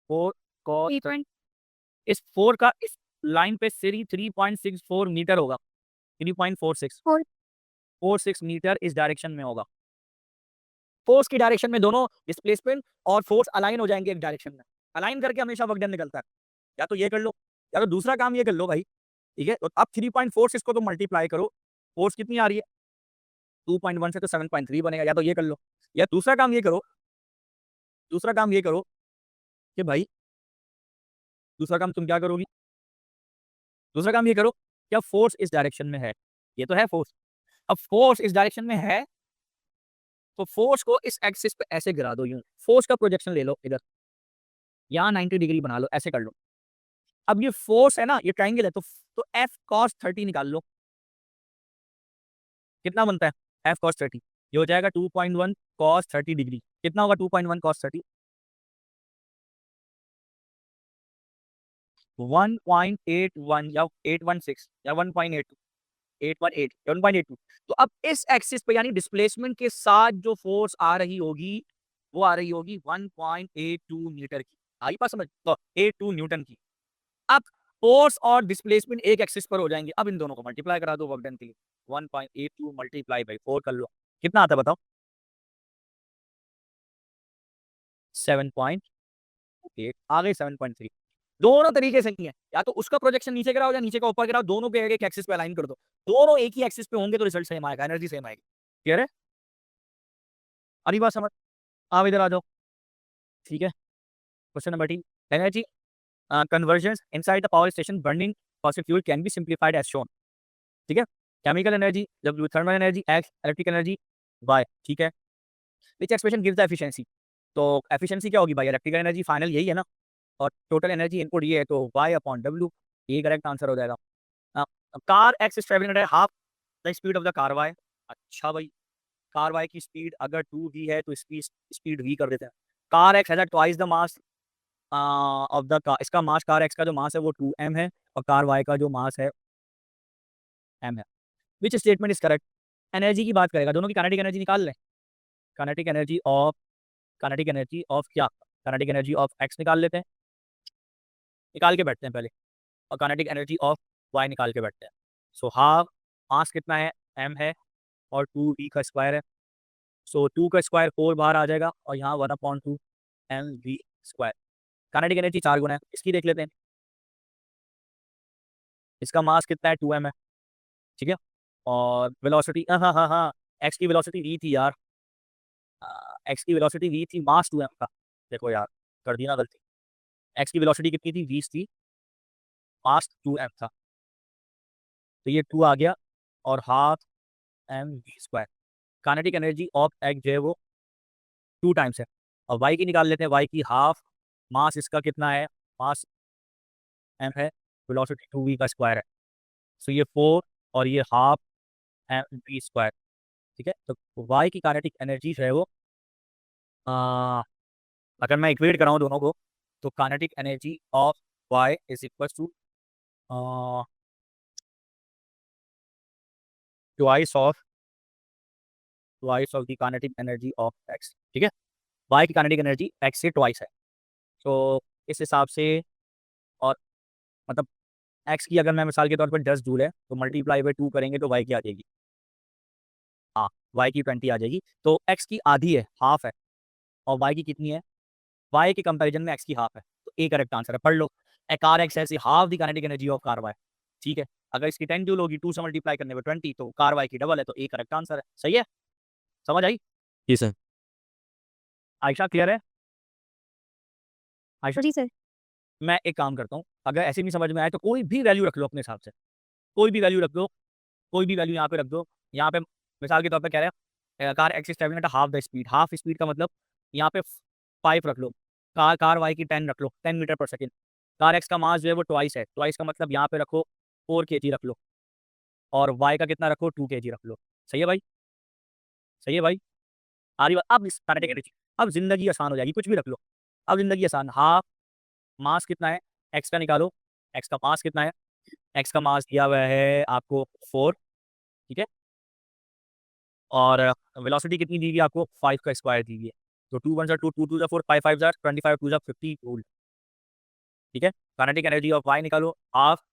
A: 4 cos 30 इस 4 का इस लाइन पे सीधी 3.64 मीटर होगा, 3.46
C: फोर
A: 46 मीटर इस डायरेक्शन में होगा। फोर्स की डायरेक्शन में दोनों डिस्प्लेसमेंट और फोर्स अलाइन हो जाएंगे एक डायरेक्शन में, अलाइन करके हमेशा वर्क डन निकलता है, या तो ये कर लो या तो दूसरा काम ये कर लो भाई, ठीक है, तो अब 3.46 को तो मल्टीप्लाई करो, फोर्स कितनी आ रही है 2.1 से तो 7.3 बनेगा, या तो ये कर लो, या दूसरा काम ये करो, दूसरा काम ये करो कि भाई दूसरा काम तुम क्या करोगी, दूसरा काम ये करो, क्या फोर्स इस डायरेक्शन में है, ये तो है फोर्स, अब फोर्स इस डायरेक्शन में है तो फोर्स को इस एक्सिस पे ऐसे गिरा दो, यूं फोर्स का प्रोजेक्शन ले लो इधर, यहाँ 90 डिग्री बना लो, ऐसे कर लो, अब ये फोर्स है ना, ये ट्राइंगल है, तो F cos 30 निकाल लो, कितना बनता है F cos 30, ये हो जाएगा 2.1 cos 30 डिग्री, कितना होगा 2.1 cos 30, 1.81 या 816 या 1.82 818 1.82, तो अब इस एक्सिस पे यानी डिस्प्लेसमेंट के साथ जो फोर्स आ रही होगी वो आ रही होगी 1.82 मीटर की, आई बात समझ, तो 82 न्यूटन की। अब फोर्स और डिस्प्लेसमेंट एक एक्सिस पर हो जाएंगे, अब इन दोनों को मल्टीप्लाई करा दो वर्क डन के लिए, 1.82 मल्टीप्लाई बाई 4 कर लो, कितना आता है बताओ, 7.8 आ गई, 7.3, दोनों तरीके से ही है, या तो उसका प्रोजेक्शन नीचे गिराओ या नीचे का ऊपर गिराओ, दोनों के एक एक्सिस पे अलाइन कर दो, दोनों एक ही एक्सिस पे होंगे तो रिजल्ट सेम आएगा, एनर्जी सेम आएगी, क्लियर है, अभी बात समझ, आप इधर आ जाओ, ठीक है, question number 3, energy conversions inside the power station burning fossil fuel can be simplified as shown, ठीक है, chemical energy, W thermal energy, X electric energy, Y, ठीक है, विच एक्सप्रेशन गिव्स द एफिशिएंसी, तो एफिशिएंसी क्या होगी भाई, इलेक्ट्रिकल एनर्जी फाइनल यही है ना, और टोटल एनर्जी इनपुट ये है, तो Y अपॉन W, ये करेक्ट आंसर हो जाएगा। Car X is travelling at half the speed of the car Y, अच्छा भाई, कार वाई की स्पीड अगर 2v है तो इसकी स्पीड v कर देते हैं, car x has twice the mass of the car, इसका मास कार एक्स का जो मास है वो 2m है और कार वाई का जो मास है m है, which statement is correct, energy की बात करेगा, दोनों की काइनेटिक एनर्जी निकाल लें, काइनेटिक एनर्जी ऑफ क्या, काइनेटिक एनर्जी ऑफ एक्स निकाल लेते हैं, निकाल के बैठते हैं पहले, और काइनेटिक एनर्जी ऑफ वाई निकाल के बैठते हैं, सो हाफ मास कितना है m है और 2v का स्क्वायर है, सो 2 का स्क्वायर 4 बाहर आ जाएगा और यहाँ 1/2 mv स्क्वायर, काइनेटिक एनर्जी 4 गुना है, इसकी देख लेते हैं, इसका मास कितना है 2m है, ठीक है, और वेलोसिटी हाँ हाँ हाँ हाँ एक्स की वेलोसिटी v थी यार, एक्स की वेलोसिटी v थी, मास 2m का, देखो यार कर दी ना गलती, एक्स की वेलोसिटी कितनी थी 20 थी, मास 2m था, तो ये 2 आ गया और half mv square, kinetic energy of x जो है वो 2 टाइम्स है, और वाई की निकाल लेते हैं, वाई की हाफ, मास इसका कितना है, मास m है, वेलोसिटी 2v का स्क्वायर है, सो ये 4 और ये हाफ mv स्क्वायर, ठीक है, तो वाई की काइनेटिक एनर्जी जो है वो अगर मैं इक्वेट कराऊँ दोनों को, तो kinetic energy of Y is equal to twice of the kinetic energy of X, ठीक है, वाई की काइनेटिक एनर्जी एक्स से ट्वाइस है, तो इस हिसाब से, और मतलब एक्स की अगर मैं मिसाल के तौर पर 10 जूल है तो मल्टीप्लाई बाई 2 करेंगे तो वाई की आ जाएगी, हाँ वाई की 20 आ जाएगी, तो एक्स की आधी है, हाफ है, और वाई की कितनी है, वाई के कंपैरिजन में एक्स की हाफ है, तो ए करेक्ट आंसर है, पढ़ लो, ए कार एक्स ऐसी half the kinetic energy of car Y, ठीक है, अगर इसकी 10 जूल होगी 2 से मल्टीप्लाई करने पर 20, तो कार वाई की डबल है, तो ए करेक्ट आंसर है, सही है, समझ आई,
B: जी सर।
A: आयशा क्लियर है, आयशा
C: जी सर।
A: मैं एक काम करता हूँ, अगर ऐसे नहीं समझ में आए तो कोई भी वैल्यू रख लो अपने हिसाब से, कोई भी वैल्यू रख दो, कोई भी वैल्यू यहाँ पे रख दो, यहाँ पे मिसाल के तौर पे कह रहे हैं car X is travelling eight half the speed, half speed का मतलब यहाँ पे 5 रख लो, कार कार वाई की 10 रख लो, 10 मीटर पर सेकेंड, कार एक्स का मास जो है वो ट्वाइस है, ट्वाइस का मतलब यहाँ पे रखो 4 kg रख लो, और वाई का कितना रखो 2 kg रख लो, सही है भाई, सही है भाई, आ रही बात, अब इस काइनेटिक एनर्जी अब जिंदगी आसान हो जाएगी, कुछ भी रख लो, अब जिंदगी आसान। हाफ मास कितना है एक्स का, निकालो एक्स का मास कितना है। एक्स का मास दिया हुआ है आपको 4, ठीक है, और वेलोसिटी कितनी दी हुई है आपको 5 का स्क्वायर दी हुई है। तो 2 1 2 2 2 4 5 5 25 2 50 जूल, ठीक है। काइनेटिक एनर्जी ऑफ वाई निकालो, हाफ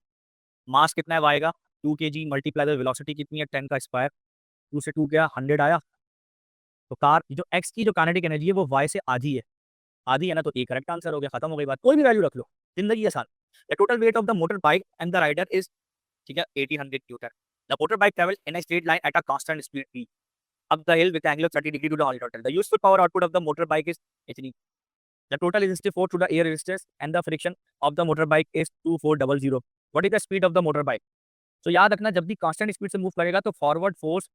A: मास कितना है वाई का 2 kg मल्टीप्लाई द वेलोसिटी कितनी है 10 का स्क्वायर, 2 से 2 गया 100 आया। तो कार जो एक्स की जो काइनेटिक एनर्जी है वो वाई से आधी है, आधी है ना, तो ए करेक्ट आंसर हो गया, खत्म हो गई बात, कोई भी वैल्यू रख लो, जिंदगी आसान। The total weight of the motor bike and the rider is, ठीक है, 1800 newton. The motor bike travel in a straight line at a constant speed v up the hill with an angle of 30 degree to the horizontal. The useful power output of the motorbike is hd. The total resistive force to the air resistance and the friction of the motorbike is 2400. What is the speed of the motorbike? So याद रखना, जब भी constant speed से move करेगा तो forward force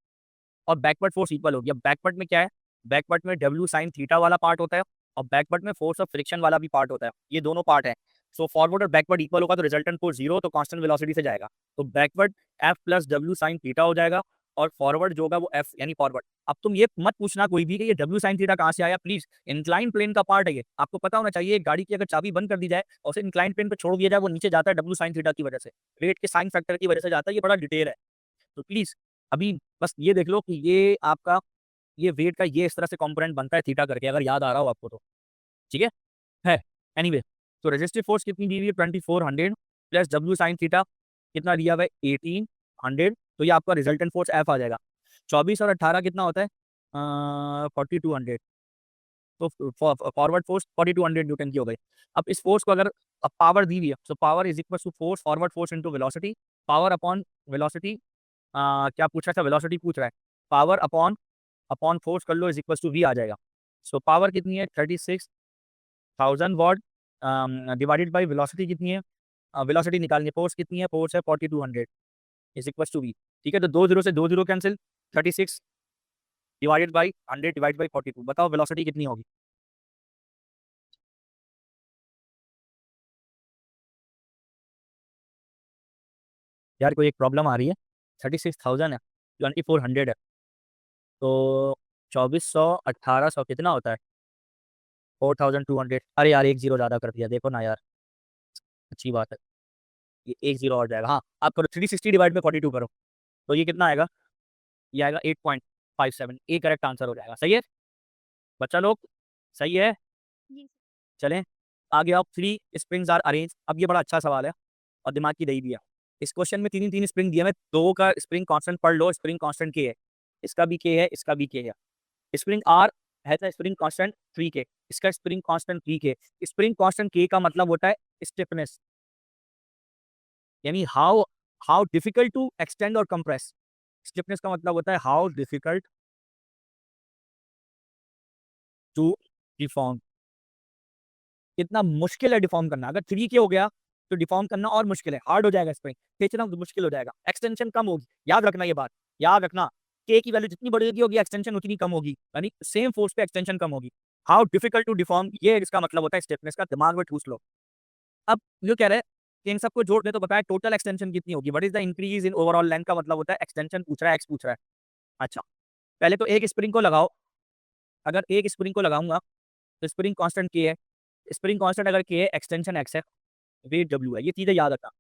A: और backward force equal होगी। अब बैकवर्ड में क्या है, बैकवर्ड में डब्ल्यू साइन थीटा वाला पार्ट होता है और बैकवर्ड में फोर्स ऑफ फ्रिक्शन वाला भी पार्ट होता है, ये दोनों पार्ट है। सो फॉरवर्ड और बैकवर्ड इक्वल होगा तो रिजल्टेंट फोर्स 0, तो कांस्टेंट वेलोसिटी से जाएगा, तो backward F plus W sine theta हो जाएगा और फॉरवर्ड जो होगा वो एफ यानी फॉरवर्ड। अब तुम ये मत पूछना कोई भी कि ये डब्ल्यू साइन थीटा कहाँ से आया, प्लीज इंक्लाइन प्लेन का पार्ट है ये, आपको पता होना चाहिए। गाड़ी की अगर चाबी बंद कर दी जाए और उसे इंक्लाइन प्लेन पर छोड़ दिया जाए, वो नीचे जाता है डब्ल्यू साइन थीटा की वजह से, रेट के साइन फैक्टर की वजह से जाता है, ये बड़ा डिटेल है। तो प्लीज अभी बस ये देख लो कि ये आपका ये वेट का ये इस तरह से कंपोनेंट बनता है थीटा करके, अगर याद आ रहा हो आपको तो, ठीक है एनीवे। तो रेजिस्टिव फोर्स कितनी दी हुई है 2400 प्लस डब्ल्यू साइन थीटा कितना दिया हुआ है 1800, तो ये आपका रिजल्टेंट फोर्स एफ आ जाएगा। 24 और 18 कितना होता है 4200, तो फॉरवर्ड फोर्स 4200 न्यूटन की हो गई। अब इस फोर्स को अगर पावर दी हुई है, तो power is equal to force forward force into velocity, power upon velocity, क्या पूछ रहा था, वेलोसिटी पूछ रहा है, पावर अपॉन अपॉन फोर्स कर लो इज इक्वल टू वी आ जाएगा। सो पावर कितनी है 36,000 वॉट डिवाइडेड बाई वेलोसिटी कितनी है, वेलोसिटी निकालनी है, फोर्स कितनी है, फोर्स है 4200 इज इक्वल टू वी, ठीक है। तो 2 0 से 2 0 cancel, 36 divided by 100 divide by 42, बताओ वेलोसिटी कितनी होगी। यार कोई एक प्रॉब्लम आ रही है, 36,000 है, 2400 है, तो 2400 1800 कितना होता है 4200। अरे यार एक जीरो ज़्यादा कर दिया, देखो ना यार, अच्छी बात है, ये एक जीरो और जाएगा। हाँ आप करो 360 डिवाइड में 42 करो, तो ये कितना आएगा, ये आएगा 8.57, ए करेक्ट आंसर हो जाएगा। सही है बच्चा लोग, सही है।
C: जी
A: चलें आगे, आप 3 स्प्रिंग्स आर अरेंज। अब ये बड़ा अच्छा सवाल है और दिमाग की दही भी है। इस क्वेश्चन में 3 स्प्रिंग दिया, मैं 2 का स्प्रिंग कांस्टेंट पढ़ लो, स्प्रिंग कांस्टेंट के है, इसका भी के है, इसका भी के है। स्प्रिंग आर है तो स्प्रिंग कांस्टेंट 3 के, इसका स्प्रिंग कांस्टेंट 3 के। स्प्रिंग कांस्टेंट के का मतलब होता है स्टिफनेस, यानी how how difficult to extend और कंप्रेस। स्टिफनेस का मतलब होता है हाउ डिफिकल्ट टू डिफॉर्म, कितना मुश्किल है डिफॉर्म करना। अगर 3 के हो गया तो डिफॉर्म करना और मुश्किल है, हार्ड हो जाएगा, स्प्रिंग खींचना मुश्किल हो जाएगा, एक्सटेंशन कम होगी। याद रखना ये बात, याद रखना, के की वैल्यू जितनी बड़ी होगी एक्सटेंशन उतनी कम होगी, यानी सेम फोर्स पे एक्सटेंशन कम होगी। हाउ डिफिकल्ट टू डिफॉर्म, ये इसका मतलब होता है स्टिफनेस का, दिमाग में ठूस लो। अब जो कह रहे हैं कि इन सबको जोड़ दे तो बताया टोटल एक्सटेंशन कितनी होगी, what is the increase in overall length का मतलब होता है एक्सटेंशन पूछ रहा है, एक्स पूछ रहा है। अच्छा पहले तो एक स्प्रिंग को लगाओ, अगर एक स्प्रिंग को लगाऊंगा तो स्प्रिंग कांस्टेंट के है, स्प्रिंग कांस्टेंट अगर के है एक्सटेंशन एक्स है, वेट डब्ल्यू है, ये चीजें याद रखना।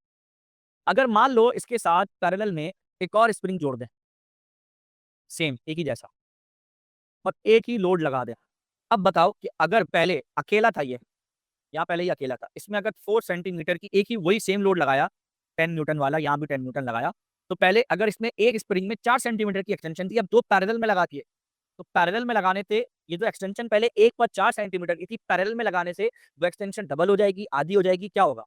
A: अगर मान लो इसके साथ पैरेलल में एक और स्प्रिंग जोड़ दें, सेम एक ही जैसा, और एक ही लोड लगा दें। अब बताओ कि अगर पहले अकेला था ये, यहाँ पहले ही अकेला था, इसमें अगर 4 सेंटीमीटर की एक ही वही सेम लोड लगाया 10 न्यूटन वाला, यहाँ भी 10 न्यूटन लगाया, तो पहले अगर इसमें एक स्प्रिंग में 4 सेंटीमीटर की एक्सटेंशन थी, अब 2 पैरेलल में लगाती है, तो पैरेलल में लगाने से ये जो एक्सटेंशन पहले एक पर 4 सेंटीमीटर की थी, पैरेलल में लगाने से वो एक्सटेंशन डबल हो जाएगी, आधी हो जाएगी, क्या होगा,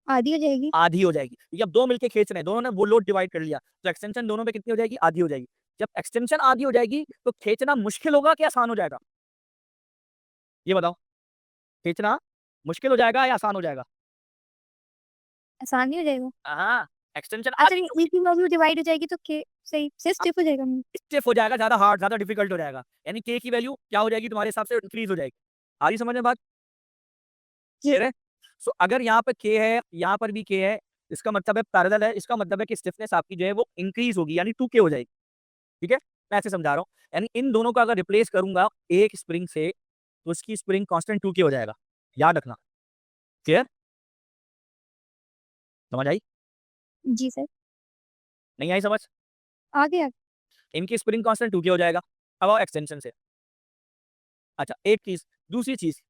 C: आधी हो जाएगी।
A: आधी हो जाएगी। ये अब 2 मिलके खींच रहे हैं, दोनों ने वो लोड डिवाइड कर लिया, तो एक्सटेंशन दोनों पे कितनी हो जाएगी, आधी हो जाएगी। जब एक्सटेंशन आधी हो जाएगी तो खींचना मुश्किल होगा कि आसान हो जाएगा, ये बताओ, खींचना मुश्किल हो जाएगा या आसान हो जाएगा।
C: आसान नहीं हो जाएगा।
A: हाँ एक्सटेंशन
C: अच्छा ये की वैल्यू डिवाइड हो जाएगी तो के सही से स्टिफ हो जाएगा।
A: स्टिफ हो जाएगा, ज्यादा हार्ड, ज्यादा डिफिकल्ट हो जाएगा, यानी के की वैल्यू क्या हो जाएगी तुम्हारे हिसाब से, इंक्रीज हो जाएगी। आ रही समझ में बात, क्लियर है। सो अगर यहाँ पे के है, यहाँ पर भी के है, इसका मतलब है पैरेलल है, इसका मतलब है कि स्टिफनेस आपकी जो है वो इंक्रीज होगी, यानी 2K हो जाएगी, ठीक है। मैं ऐसे समझा रहा हूँ, यानी इन दोनों का अगर रिप्लेस करूंगा एक स्प्रिंग से तो उसकी स्प्रिंग कांस्टेंट 2k हो जाएगा, याद रखना। क्लियर? समझ आई?
C: जी सर।
A: नहीं आई समझ?
C: आगे आगे।
A: इनकी स्प्रिंग कांस्टेंट 2k हो जाएगा। अब आओ एक्सटेंशन से। अच्छा एक चीज, दूसरी चीज,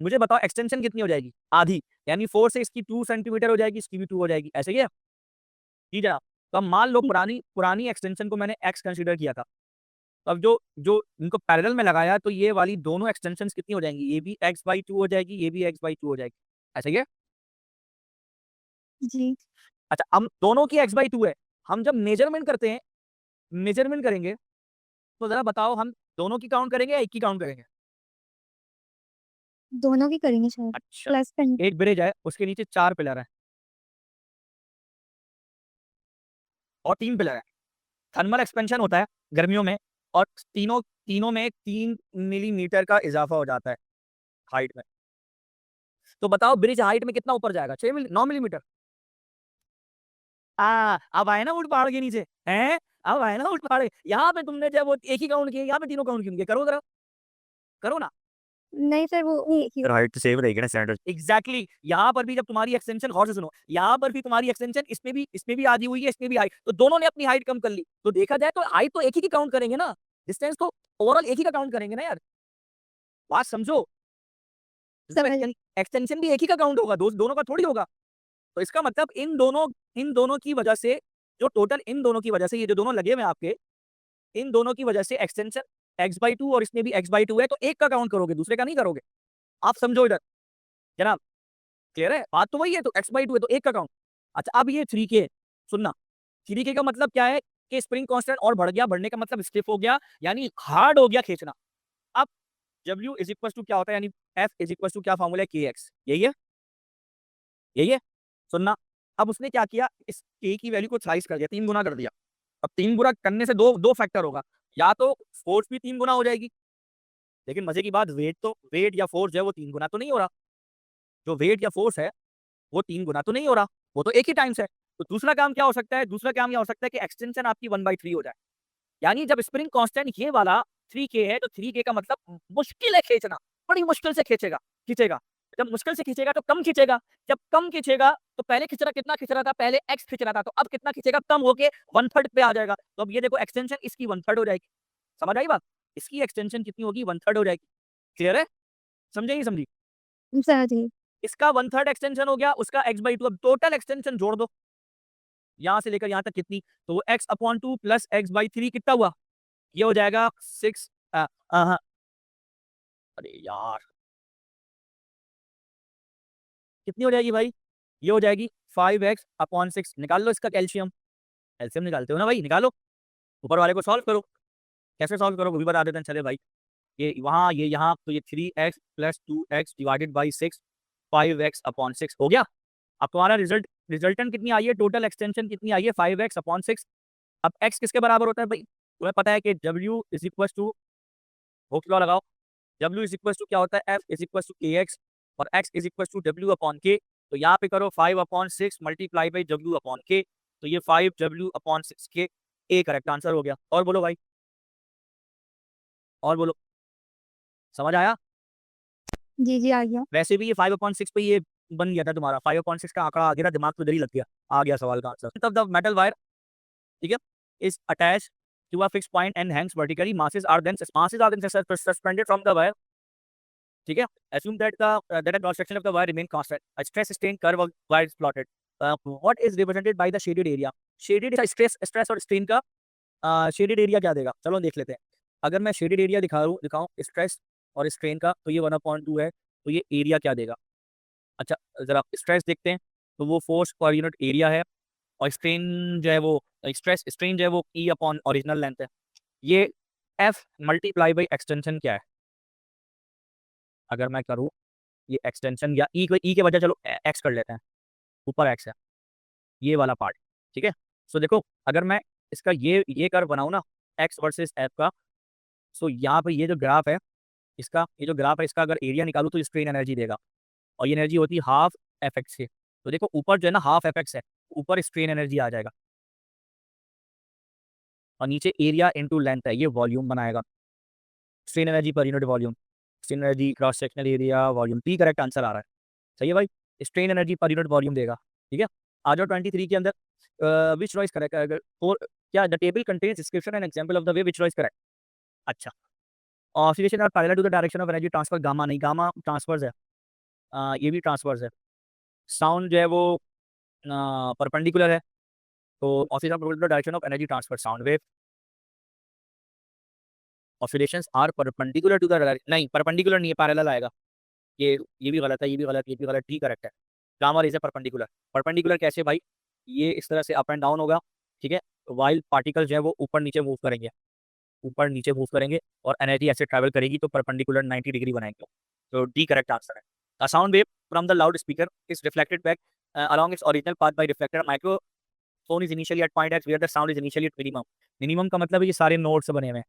A: मुझे बताओ एक्सटेंशन कितनी हो जाएगी? आधी, यानी 4 से इसकी 2 सेंटीमीटर हो जाएगी, इसकी भी 2 हो जाएगी, ऐसे ही है? ठीक है। तो अब मान लो पुरानी पुरानी एक्सटेंशन को मैंने x कंसीडर किया था, तो अब जो जो इनको पैरेलल में लगाया तो ये वाली दोनों एक्सटेंशंस कितनी हो जाएंगी? ये भी x/2 हो जाएगी, ये भी x/2 हो जाएगी, ऐसा ही है?
C: जी।
A: अच्छा हम दोनों की x/2 है, हम जब मेजरमेंट करते हैं, मेजरमेंट करेंगे, तो जरा बताओ हम दोनों की काउंट करेंगे या एक की काउंट करेंगे?
C: दोनों की करेंगे शायद।
A: अच्छा,
C: प्लस करेंगे।
A: एक ब्रिज है, उसके नीचे 4 पिलर है और 3 पिलर है। थर्मल एक्सपेंशन होता है गर्मियों में, और तीनों तीनों में 3 मिलीमीटर का इजाफा हो जाता है हाइट में। तो बताओ ब्रिज हाइट में कितना ऊपर जाएगा? 9 मिलीमीटर। अब आए ना ऊंट पहाड़ के नीचे हैं, अब आए ना ऊंट पहाड़। यहाँ पे तुमने जब वो एक ही काउंट किया, यहाँ पे तीनों काउंट क्यों किए? करो जरा, करो ना।
C: नहीं सर, वो एक ही।
B: हाइट तो सेम रहेगी ना स्टैंडर्ड।
A: एग्जैक्टली यहाँ पर भी जब तुम्हारी एक्सटेंशन, गौर से सुनो, यहाँ पर भी तुम्हारी एक्सटेंशन इसमें भी आधी हुई है, इसमें भी आई, तो दोनों ने अपनी हाइट कम कर ली, तो देखा जाए तो हाइट तो एक ही की काउंट करेंगे ना, डिस्टेंस तो ओवरऑल एक ही का काउंट करेंगे ना यार, बात समझो।
C: समझ।
A: एक्सटेंशन भी एक ही का काउंट होगा, दोनों का थोड़ी होगा। तो इसका मतलब इन दोनों की वजह से, जो टोटल इन दोनों की वजह से, ये जो दोनों लगे हुए हैं आपके, इन दोनों की वजह से एक्सटेंशन x/2 और इसमें भी x/2 है, तो एक का काउंट करोगे, दूसरे का नहीं करोगे। आप समझो इधर जनाब, क्लियर है? बात तो वही है, तो x/2 है तो एक का काउंट। अच्छा अब ये 3k, सुनना, 3k का मतलब क्या है कि स्प्रिंग कांस्टेंट और बढ़ गया, बढ़ने का मतलब स्टिफ हो गया, यानी हार्ड हो गया खींचना। अब W इज इक्वल टू क्या होता है, यानी F इज इक्वल टू क्या फॉर्मूला है? kx, यही है, यही है। सुनना, अब उसने क्या किया, इस k की वैल्यू को स्लाइस कर दिया, 3 गुना कर दिया। अब 3 गुना करने से दो दो फैक्टर होगा, या तो फोर्स भी 3 गुना हो जाएगी, लेकिन मजे की बात, वेट या फोर्स है वो 3 गुना तो नहीं हो रहा। जो वेट या फोर्स है वो 3 गुना तो नहीं हो रहा, वो तो एक ही टाइम से है। तो दूसरा काम क्या हो सकता है? दूसरा काम यह हो सकता है कि एक्सटेंशन आपकी 1/3 हो जाए, यानी जब स्प्रिंग कांस्टेंट ये वाला 3k है, तो 3k का मतलब मुश्किल है खींचना, बड़ी मुश्किल से खींचेगा खींचेगा। जब मुश्किल से खींचेगा तो कम खींचेगा, जब कम खींचेगा तो पहले खींच रहा कितना खींच रहा था? पहले x खींच रहा था, तो अब कितना खींचेगा? कम होके 1/3 पे आ जाएगा। तो अब ये देखो एक्सटेंशन इसकी 1/3 हो जाएगी। समझ आई बात? इसकी एक्सटेंशन कितनी होगी? 1/3 हो जाएगी। क्लियर है? समझे नहीं समझी?
C: समझ गई।
A: इसका 1/3 एक्सटेंशन हो गया, उसका x/2। अब टोटल एक्सटेंशन जोड़ दो, यहाँ से लेकर यहाँ तक कितनी, तो वो x/2 प्लस x/3 कितना हुआ? ये हो जाएगा 6। हाँ, अरे यार कितनी हो जाएगी भाई? ये हो जाएगी 5x/6। निकाल लो इसका कैल्शियम, कैल्शियम निकालते हो ना भाई, निकालो, ऊपर वाले को सॉल्व करो। कैसे सॉल्व करो वो भी बता देते हैं, चले भाई। ये वहाँ ये यहाँ, तो ये 3x plus 2x divided by 6, 5x/6 हो गया। अब तुम्हारा रिजल्टेंट कितनी आई है? टोटल एक्सटेंशन कितनी आई है? 5x/6। अब x किसके बराबर होता है भाई? तुम्हें पता है कि W is equal to, Hooke's law लगाओ, W इज इक्वल टू क्या होता है? F is equal to kx, और x is equal to W/k। तो यहाँ पे करो 5/6 मल्टीप्लाई बाई W/k, तो ये 5W/6k, ए करेक्ट आंसर हो गया। और बोलो भाई, और बोलो, समझ आया?
C: जी जी, आ गया।
A: वैसे भी ये 5/6 पे ये बन गया था तुम्हारा, 5/6 का आंकड़ा आ गया था, दिमाग तो इधर ही लग गया, आ गया सवाल का आंसर। तब द मेटल वायर, ठीक है, is attach to a fixed point and hangs vertically. Masses are then suspended from the wire. ठीक है, assume that the cross section of the wire remain constant. A stress strain curve of wire is plotted. What is represented by the shaded area? Shaded stress और strain का shaded area क्या देगा? चलो देख लेते हैं। अगर मैं shaded area दिखाऊं स्ट्रेस और स्ट्रेन का, तो ये 1/2 है, तो ये एरिया क्या देगा? अच्छा जरा स्ट्रेस देखते हैं, तो वो फोर्स पर यूनिट एरिया है, और स्ट्रेन जो है वो, स्ट्रेस स्ट्रेन जो है वो E/ओरिजिनल लेंथ है। ये F मल्टीप्लाई बाई एक्सटेंशन क्या है? अगर मैं करूँ ये एक्सटेंशन, या ई के बजाय चलो एक्स कर लेते हैं, ऊपर एक्स है ये वाला पार्ट, ठीक है। सो देखो, अगर मैं इसका ये कर्व बनाऊँ ना, एक्स वर्सेस एफ का, सो यहाँ पे ये जो ग्राफ है इसका, ये जो ग्राफ है इसका अगर एरिया निकालूँ तो स्ट्रेन एनर्जी देगा, और ये एनर्जी होती है हाफ एफ एक्स के। तो देखो ऊपर जो है ना हाफ एफ एक्स है, ऊपर स्ट्रेन एनर्जी आ जाएगा, और नीचे एरिया इनटू लेंथ है, ये वॉल्यूम बनाएगा, strain energy per unit volume. Strain energy, cross sectional area, volume, T correct answer आ रहा है। सही है भाई, strain energy per unit volume देगा। ठीक है, आ जाओ 23 के अंदर विच रॉ इज करेक्ट, अगर फोर क्या the table contains description and example of the way which row is correct. अच्छा, oscillation are parallel to the direction of energy transfer, gamma नहीं, गामा ट्रांसफर्स है, ये भी ट्रांसफर्स है। Sound जो है वो परपेंडिकुलर है, तो oscillation perpendicular direction of energy transfer sound wave. Oscillations are perpendicular to the, नहीं परपेंडिकुलर नहीं है, पैरेलल आएगा। ये भी गलत है, ये भी गलत, ये भी गलत, टी करेक्ट है। गामा रेज है परपेंडिकुलर। परपेंडिकुलर कैसे भाई, ये इस तरह से अप एंड डाउन होगा। ठीक है, वाइल पार्टिकल जो है वो ऊपर नीचे मूव करेंगे, ऊपर नीचे मूव करेंगे और एनर्जी ऐसे ट्रैवल करेगी, तो परपेंडिकुलर 90 डिग्री बनाएंगे, तो डी करेक्ट आंसर है। A sound wave from the loud speaker is reflected back along its original path by reflector. Microphone is initially at point X where the sound is initially at minimum. Minimum का मतलब है ये सारे notes बने हुए हैं।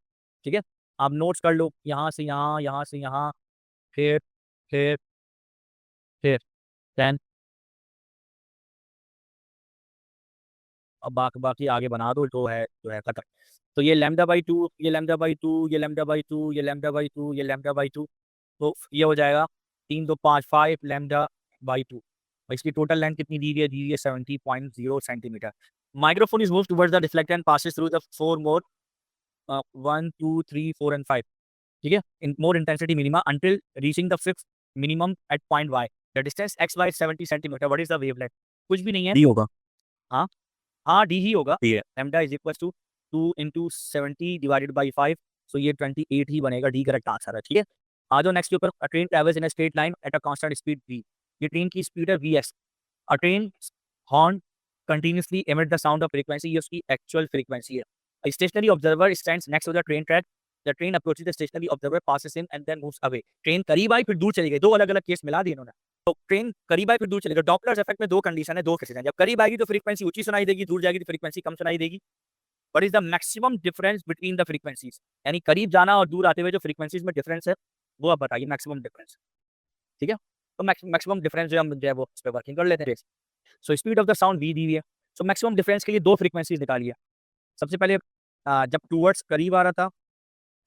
A: ठीक है, आप नोट्स कर लो, यहाँ से यहाँ, यहाँ से यहाँ, फिर फिर फिर 10, अब बाकी आगे बना दो, जो है खत्म। तो ये लैम्डा बाई टू, ये लैम्डा बाई टू, ये लैम्डा बाई टू, ये लैम्डा बाई टू, ये लैम्डा बाई टू, तो ये हो जाएगा 3 2 5 5 लैम्डा बाई टू। इसकी टोटल लेंथ कितनी दी हुई है 70.0 centimetre. Microphone is move towards the reflector and passes through the 4 more 1 2 3 4 and 5। ठीक है, in more intensity minima until reaching the fifth minimum at point y, the distance x y 70 centimetre, what is the wavelength. कुछ भी नहीं है,
B: D होगा।
A: हाँ हाँ, D ही होगा।
B: डी है।
A: Lambda is equal to 2 into 70 divided by 5, so ये 28 ही बनेगा, डी करेक्ट आंसर है। ठीक है, आ जाओ नेक्स्ट के ऊपर। अ train travels in a straight line at a constant speed v, ये ट्रेन की स्पीड है vs। A train horn continuously emit the sound of frequency, ये उसकी एक्चुअल फ्रीक्वेंसी है। A stationary observer stands next to the train track. The train approaches the stationary observer, passes him and then moves away. Train करीब आई फिर दूर चली गई, दो अलग अलग केस मिला दिए इन्होंने। तो ट्रेन करीब आई फिर दूर चली गई, डॉपलर इफेक्ट में दो कंडीशन है, दो केसेस हैं। जब करीब आएगी तो फ्रीक्वेंसी ऊंची सुनाई देगी, दूर जाएगी तो फ्रीक्वेंसी कम सुनाई देगी। What is the maximum difference between the frequencies, यानी करीब जाना और दूर आते हुए जो फ्रीक्वेंसीज में डिफरेंस है, वो आप बताइए मैक्सिमम डिफरेंस। ठीक है, तो मैक्सिमम डिफरेंस जो हम जो है वो इस पर वर्किंग कर लेते हैं। So speed of the sound we दी हुई है, सो मैक्सिमम डिफरेंस के लिए दो फ्रीक्वेंसीज निकालिए। सबसे पहले जब टूवर्ड्स करीब आ रहा था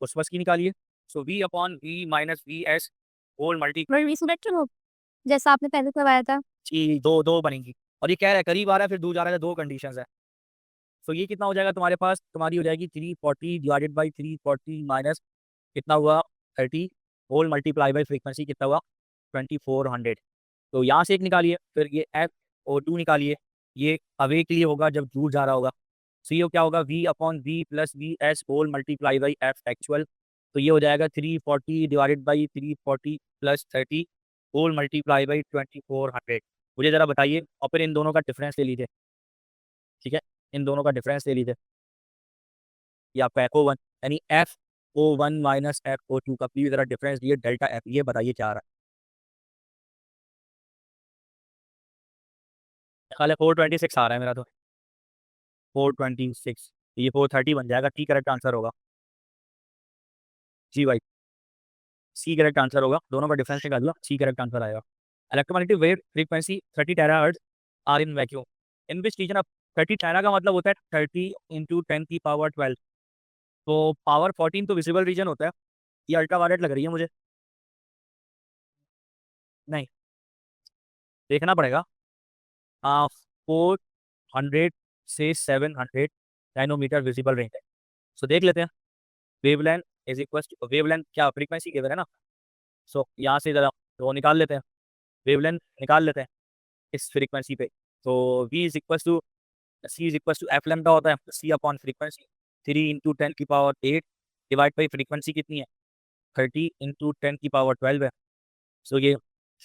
A: उस वक्त की निकालिए, so v upon v minus v s whole multi,
C: जैसा आपने पहले करवाया था।
A: दो दो बनेंगी। और ये कह रहा है करीब आ रहा है फिर दूर जा रहा है, दो कंडीशंस है। सो ये कितना हो जाएगा तुम्हारे पास, तुम्हारी हो जाएगी 340 डिवाइडेड बाई 340 माइनस कितना हुआ 30 होल मल्टीप्लाई बाई फ्रीक्वेंसी कितना हुआ 2400। तो यहाँ से एक निकालिए, फिर ये एफ ओ टू निकालिए, ये अवे के लिए होगा जब दूर जा रहा होगा। सो ये क्या होगा v upon v plus v s whole multiply by f actual, तो ये हो जाएगा 340 divided by 340 plus 30 whole multiply by 2400। मुझे ज़रा बताइए, और फिर इन दोनों का डिफरेंस ले लीजिए। ठीक है, इन दोनों का डिफरेंस ले लीजिए, ये आपका एफ ओ वन यानी f o one minus f o two का प्लीज ज़रा डिफरेंस दिए डेल्टा एफ, ये बताइए क्या आ रहा है। ख्याल है 426 आ रहा है मेरा, तो 426, ये 430 बन जाएगा, टी करेक्ट आंसर होगा। जी भाई, सी करेक्ट आंसर होगा, दोनों का डिफरेंस निकाल लो, सी करेक्ट आंसर आएगा। Electromagnetic wave frequency 30 terahertz are in vacuum, in which region of 30 tera का मतलब होता है 30 इंटू 10 की पावर 12, तो पावर 14 तो विजिबल रीजन होता है। ये अल्ट्रावायलेट लग रही है मुझे, नहीं देखना पड़ेगा। 400 से 700 नैनोमीटर विजिबल रेंज है, सो देख लेते हैं। Wavelength is equal to, wavelength क्या फ्रीक्वेंसी गिवन है ना, सो यहाँ से ज़रा वो निकाल लेते हैं, वेवलेंथ निकाल लेते हैं इस फ्रीक्वेंसी पे। तो v is equal to c is equal to f lambda होता है, सी अपॉन फ्रीक्वेंसी 3 इंटू 10 की पावर 8 डिवाइड बाई फ्रीक्वेंसी कितनी है 30 इंटू 10 की पावर 12 है। सो ये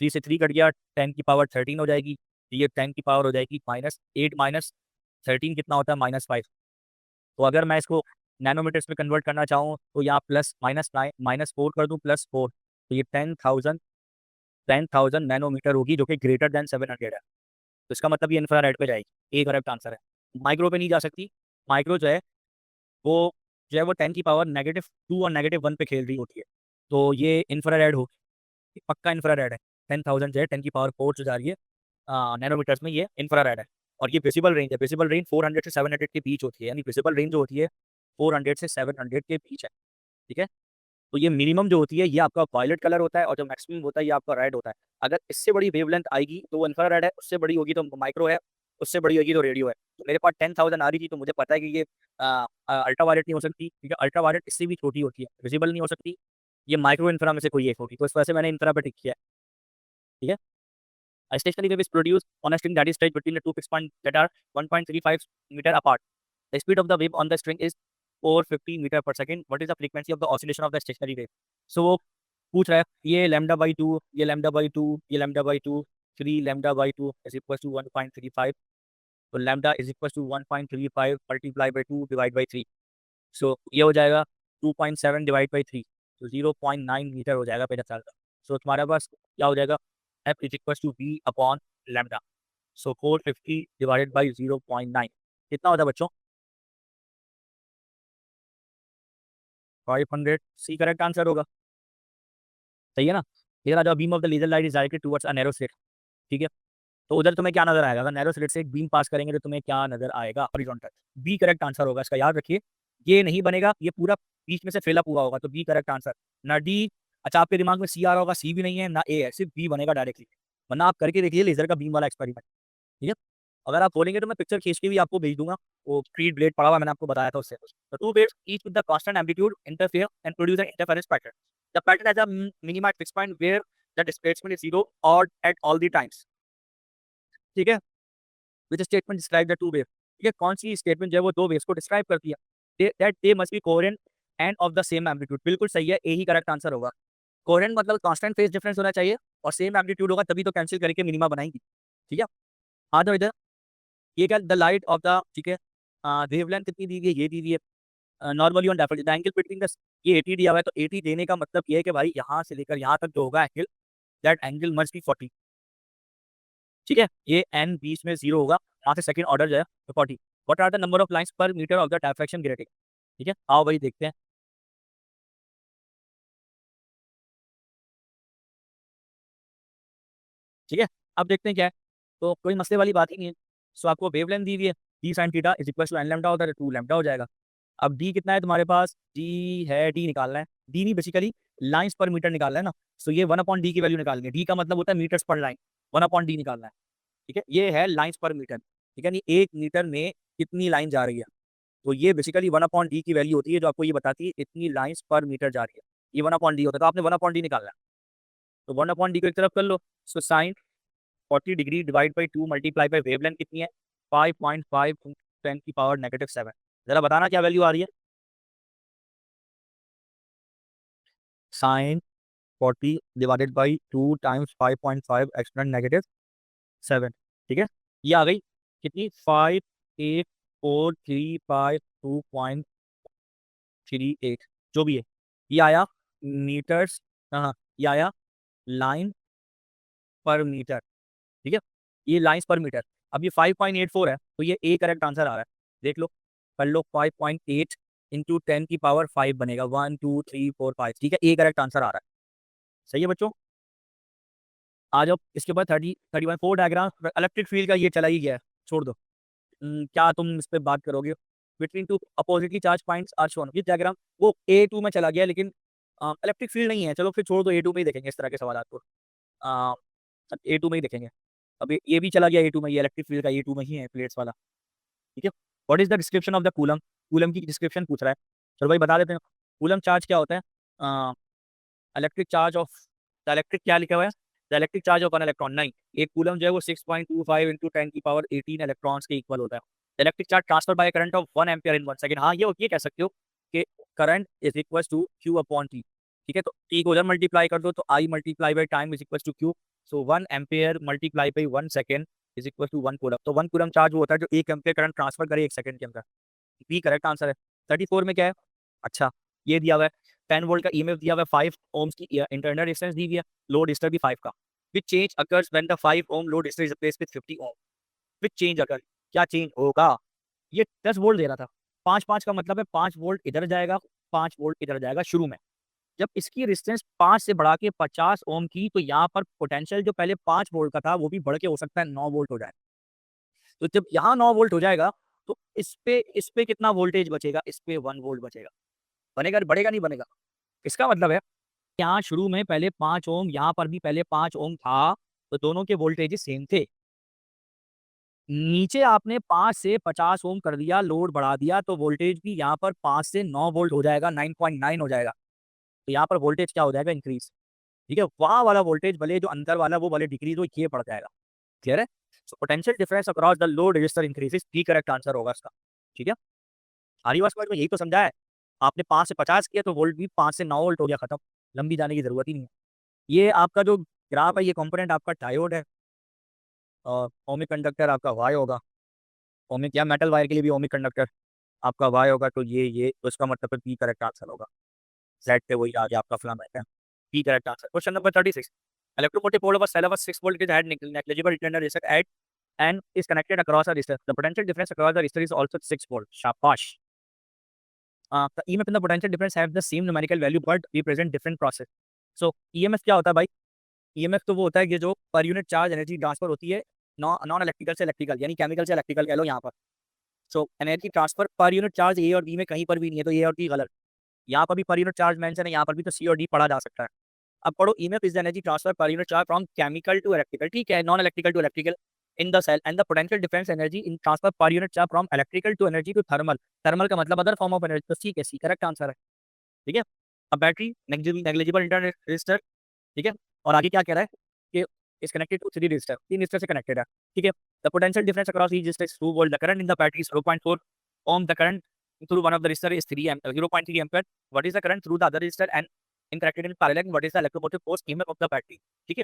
A: 3 से 3 कट गया, 10 की पावर 13 हो जाएगी, ये 10 की पावर हो जाएगी -8 माइनस 13 कितना होता है -5। तो अगर मैं इसको नैनोमीटर्स में कन्वर्ट करना चाहूँ तो यहाँ प्लस -4 कर दूँ +4, तो ये 10,000 नैनोमीटर होगी, जो कि ग्रेटर देन 700 है। तो इसका मतलब ये इंफ्रारेड पे जाएगी, ए करेक्ट आंसर है। माइक्रो पे नहीं जा सकती, माइक्रो जो है वो 10 की पावर -2 और -1 पे खेल रही होती है, तो ये इंफ्रारेड होगी, पक्का इंफ्रारेड है। 10,000 जो है 10 की पावर 4 जो जा रही है नैनोमीटर्स में, ये इंफ्रारेड है। और ये विजिबल रेंज है, विजिबल रेंज 400 से 700 के बीच होती है, यानी विजिबल रेंज जो होती है 400 से 700 के बीच है। ठीक है, तो ये मिनिमम जो होती है ये आपका वायलेट कलर होता है और जो मैक्सिमम होता है ये आपका रेड होता है। अगर इससे बड़ी वेवलेंथ आएगी तो वो इंफ्रारेड है, उससे बड़ी होगी तो माइक्रो है, उससे बड़ी होगी तो रेडियो है। तो मेरे पास 10,000 आ रही थी तो मुझे पता है कि ये अल्ट्रा वायलेट नहीं हो सकती, ठीक है, अल्ट्रा वायलेट इससे भी छोटी होती है, विजिबल नहीं हो सकती, ये माइक्रो इंफ्रा में से कोई एक होगी, तो इस वजह से मैंने इंफ्रा पे टिक किया है, ठीक है। A stationary wave is produced on a string that is stretched between the two fixed points that are 1.35 meter apart. The speed of the wave on the string is 450 meter per second. What is the frequency of the oscillation of the stationary wave? So वो पूछ रहा है ये lambda by 2, ये lambda by 2, ये lambda by 2, 3 lambda by 2 is equal to 1.35. तो lambda is equal to 1.35 multiply by 2 divide by 3. So ये हो जाएगा 2.7 divide by 3. तो 0.9 मीटर हो जाएगा पहले साल का। सो तुम्हारे पास क्या हो जाएगा, f is equal to v upon lambda. So 450 divided by 0.9 कितना होता है बच्चों, 500। सी करेक्ट आंसर होगा, सही है ना। इधर आ जाओ, beam of the laser light is directed towards a narrow slit, ठीक है। तो उधर तुम्हें क्या नजर आएगा, अगर नैरो स्लिट से एक बीम पास करेंगे तो तुम्हें क्या नजर आएगा, हॉरिजॉन्टल। बी करेक्ट आंसर होगा, इसका याद रखिए। ये नहीं बनेगा, ये पूरा बीच में से फैला पूरा होगा, तो बी करेक्ट आंसर, ना डी। अच्छा आपके दिमाग में सी आ रहा होगा, सी भी नहीं है ना ए है, सिर्फ बी बनेगा डायरेक्टली, वरना आप करके देखिए लेजर का बीम वाला एक्सपेरिमेंट, ठीक है। अगर आप बोलेंगे तो मैं पिक्चर खींच के भी आपको भेज दूंगा, वो क्रीड ब्लेड पड़ा हुआ मैंने आपको बताया था उससे। तो two waves each with the constant amplitude interfere and produce an interference pattern. The pattern has a minima at fixed point where the displacement is zero और एट ऑल द टाइम्स, ठीक है। Which statement describe the two wave, ठीक है, कौन सी statement जो है वो दो वेव्स को डिस्क्राइब करती है, that they must be coherent end of the same amplitude. बिल्कुल सही है, ए ही करेक्ट आंसर होगा। कोहेरेंट मतलब कांस्टेंट फेज डिफरेंस होना चाहिए और सेम एम्पलीट्यूड होगा, तभी तो कैंसिल करके मिनिमा बनाएंगी, ठीक है। आ जाओ इधर, ये क्या, द लाइट ऑफ द, ठीक है, वेवलेंथ कितनी दी हुई है, ये दी हुई है normally on daffodil, the angle between the, ये 80 दिया हुआ है, तो 80 देने का मतलब ये है कि भाई यहाँ से लेकर यहाँ तक जो होगा angle, that angle must be 40, ठीक है। ये एन बीच में 0 होगा, यहाँ से सेकंड ऑर्डर जो है तो 40। What are the number of lines per metre of the diffraction grating, ठीक है। आओ भाई देखते हैं, ठीक है। अब देखते हैं क्या है, तो कोई मसले वाली बात ही नहीं है। सो आपको वेवलेंथ दी हुई है, d sine theta is equal to n lambda होता है, 2 लैम्डा हो जाएगा। अब डी कितना है तुम्हारे पास, डी है, डी निकालना है, डी नहीं बेसिकली लाइंस पर मीटर निकालना है ना। सो ये 1/d की वैल्यू निकालनी है, डी का मतलब होता है मीटर्स पर लाइन, 1/d निकालना है, ठीक है। ये है लाइंस पर मीटर, ठीक है, नहीं 1 मीटर में कितनी लाइन जा रही है, तो ये बेसिकली 1/d की वैल्यू होती है जो आपको ये बताती है इतनी लाइंस पर मीटर जा रही है, ये 1/d होता है। तो आपने 1/d निकालना है, तो 1/d को एक तरफ कर लो। So sine 40 degree divide by 2 multiply by wavelength कितनी है, 5.5 10 की पावर -7। जरा बताना क्या वैल्यू आ रही है, sine 40 divided by 2 times 5.5 exponent -7, ठीक है। ये आ गई कितनी, 58435 2.38, जो भी है ये आया मीटर्स, हाँ ये आया लाइन पर मीटर, ठीक है, ये लाइंस पर मीटर। अब ये 5.84 है तो ये ए करेक्ट आंसर आ रहा है, देख लो कर लो, 5.8 इंटू 10 की पावर 5 बनेगा, 1 2 3 4 5, ठीक है, ए करेक्ट आंसर आ रहा है, सही है बच्चों। आ जाओ इसके बाद 31 4 डायग्राम, इलेक्ट्रिक फील्ड का ये चला ही गया है, छोड़ दो। क्या तुम इस पे बात करोगे, between two oppositely charge points are shown, ये डायग्राम वो A2 में चला गया, लेकिन इलेक्ट्रिक फील्ड नहीं है, चलो फिर छोड़ दो, A2 में ही देखेंगे इस तरह के सवाल को, A2 में ही देखेंगे। अब ये भी चला गया A2 में, ये इलेक्ट्रिक फील्ड का A2 में ही है, प्लेट्स वाला, ठीक है। What is the description of the coulomb, coulomb की डिस्क्रिप्शन पूछ रहा है, चलो भाई बता देते हैं। कूलम चार्ज क्या होता है, electric charge of, the electric क्या लिखा हुआ है, the electric charge of an electron, नहीं, एक कूलम जो है वो 6.25 इंटू 10 की पावर 18 इलेक्ट्रॉन्स के इक्वल होता है। Electric charge transfer by current of 1 ampere in 1 second, हाँ ये कह सकते हो कि current is equal to Q upon T, ठीक है। तो T को उधर मल्टीप्लाई कर दो तो I multiply by time is equal to Q, so 1 ampere multiply by 1 second is equal to 1 coulomb. तो 1 कूलम चार्ज वो होता है जो 1 एम्पियर करंट ट्रांसफर करे 1 सेकंड के अंदर, बी करेक्ट आंसर है। 34 में क्या है, अच्छा ये दिया हुआ है 10 वोल्ट का ईएमएफ दिया हुआ है, 5 ओम्स की इंटरनल रेजिस्टेंस दी हुई है, लोड रजिस्टर भी 5 का। Which change occurs when the 5 ohm load register is replaced with 50 ohm, which change occur, क्या चेंज होगा, ये 10 वोल्ट दे रहा था, 5 का मतलब है 5 वोल्ट इधर जाएगा, 5 वोल्ट इधर जाएगा शुरू में। जब इसकी रेजिस्टेंस 5 से बढ़ा के 50 ओम की, तो यहाँ पर पोटेंशियल जो पहले 5 वोल्ट का था वो भी बढ़ के हो सकता है 9 वोल्ट हो जाए। तो जब यहाँ 9 वोल्ट हो जाएगा तो इस पे कितना वोल्टेज बचेगा, इस पे 1 वोल्ट बचेगा, बनेगा बढ़ेगा नहीं बनेगा, इसका मतलब है यहाँ शुरू में पहले 5 ओम, यहाँ पर भी पहले 5 ओम था, तो दोनों के वोल्टेजेस सेम थे। नीचे आपने 5 से 50 ओम कर दिया, लोड बढ़ा दिया, तो वोल्टेज भी यहाँ पर 5 से 9 वोल्ट हो जाएगा, 9.9 हो जाएगा। तो यहाँ पर वोल्टेज क्या हो जाएगा? इंक्रीज। ठीक है, वहाँ वाला वोल्टेज भले जो अंदर वाला वो भले डिक्रीज हो, ये बढ़ जाएगा। क्लियर है? So potential difference across the load register increases, D correct answer होगा इसका। ठीक है, सारी बात समझ में, यही तो समझा है। आपने 5 से 50 किया तो वोल्ट भी 5 से 9 वोल्ट हो गया, खत्म। लंबी जाने की जरूरत ही नहीं है। ये आपका जो ग्राफ है, ये कंपोनेंट आपका डायोड है, और ओमिक कंडक्टर आपका वाई होगा। ओमिक या मेटल वायर के लिए भी ओमिक कंडक्टर आपका वाई होगा, तो ये तो इसका मतलब बी करेक्ट आंसर होगा। जेड पे वही आ गया आपका फिलामेंट है, B correct answer. Question number 36, electromotive pole of a cell of a 6 volt is had negligible internal resistance at and is connected across a resistor. The potential difference across the resistor is also 6 volt. शाबाश। The EMF and the potential difference have the same numerical value but represent different process. So EMF क्या होता है भाई? EMF तो वो होता है कि जो पर यूनिट चार्ज एनर्जी ट्रांसफर होती है नॉन इलेक्ट्रिकल से इलेक्ट्रिकल, यानी केमिकल से इलेक्ट्रिकल कह लो यहाँ पर। So energy transfer per unit charge A और बी में कहीं पर भी नहीं है, तो ए और बी गलत। यहाँ पर भी पर यूनिट चार्ज मेंशन है, यहाँ पर भी, तो सी और डी पढ़ा जा सकता है। अब पढ़ो, EMF is the energy transfer per unit charge from chemical to electrical, ठीक है, non electrical to electrical in the cell, and the potential difference energy in transfer per unit charge from electrical to energy to thermal. Thermal का मतलब other form of energy, तो ठीक है, सी correct answer है। ठीक है, अब बैटरी नेग्लिजिबल इंटरनल रेजिस्टर, ठीक है, और आगे क्या कह रहा है कि is connected to 3 resistor, 3 resistor से कनेक्टेड है। ठीक है, the potential difference across each resistor is 2 volt, the current in the battery is 0.4 ohm, the current through one of the resistor is 0.3 ampere. What is the current through the other resistor and in connected in parallel? What is the electromotive force EMF of the battery? ठीक है,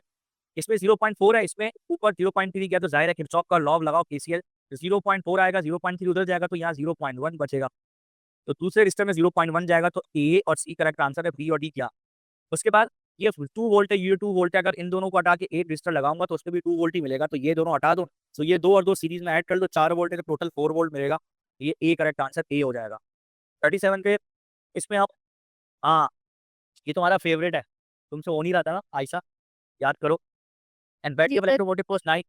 A: इसमें 0.4 है, इसमें ऊपर 0.3 गया, तो जाहिर है किरचॉफ का लॉ लगाओ, KCL। 0.4 आएगा, 0.3 उधर जाएगा, तो यहाँ 0.1 बचेगा, तो दूसरे रजिस्टर में 0.1 जाएगा, तो ए और सी करेक्ट आंसर है, बी और डी क्या। उसके बाद ये 2 वोल्ट है, ये 2 वोल्ट है, अगर इन दोनों को हटा के एक रजिस्टर लगाऊंगा तो उसमें भी 2 वोल्ट ही मिलेगा, तो ये दोनों हटा दो, तो ये 2 और 2 सीरीज में ऐड कर दो, 4 वोल्ट है, तो टोटल 4 वोल्ट मिलेगा। ये ए करेक्ट आंसर ए हो जाएगा। 37 पे इसमें आप, हाँ, ये तुम्हारा फेवरेट है, तुमसे हो नहीं रहा था ना आयशा, याद करो। And battery of electromotive force 9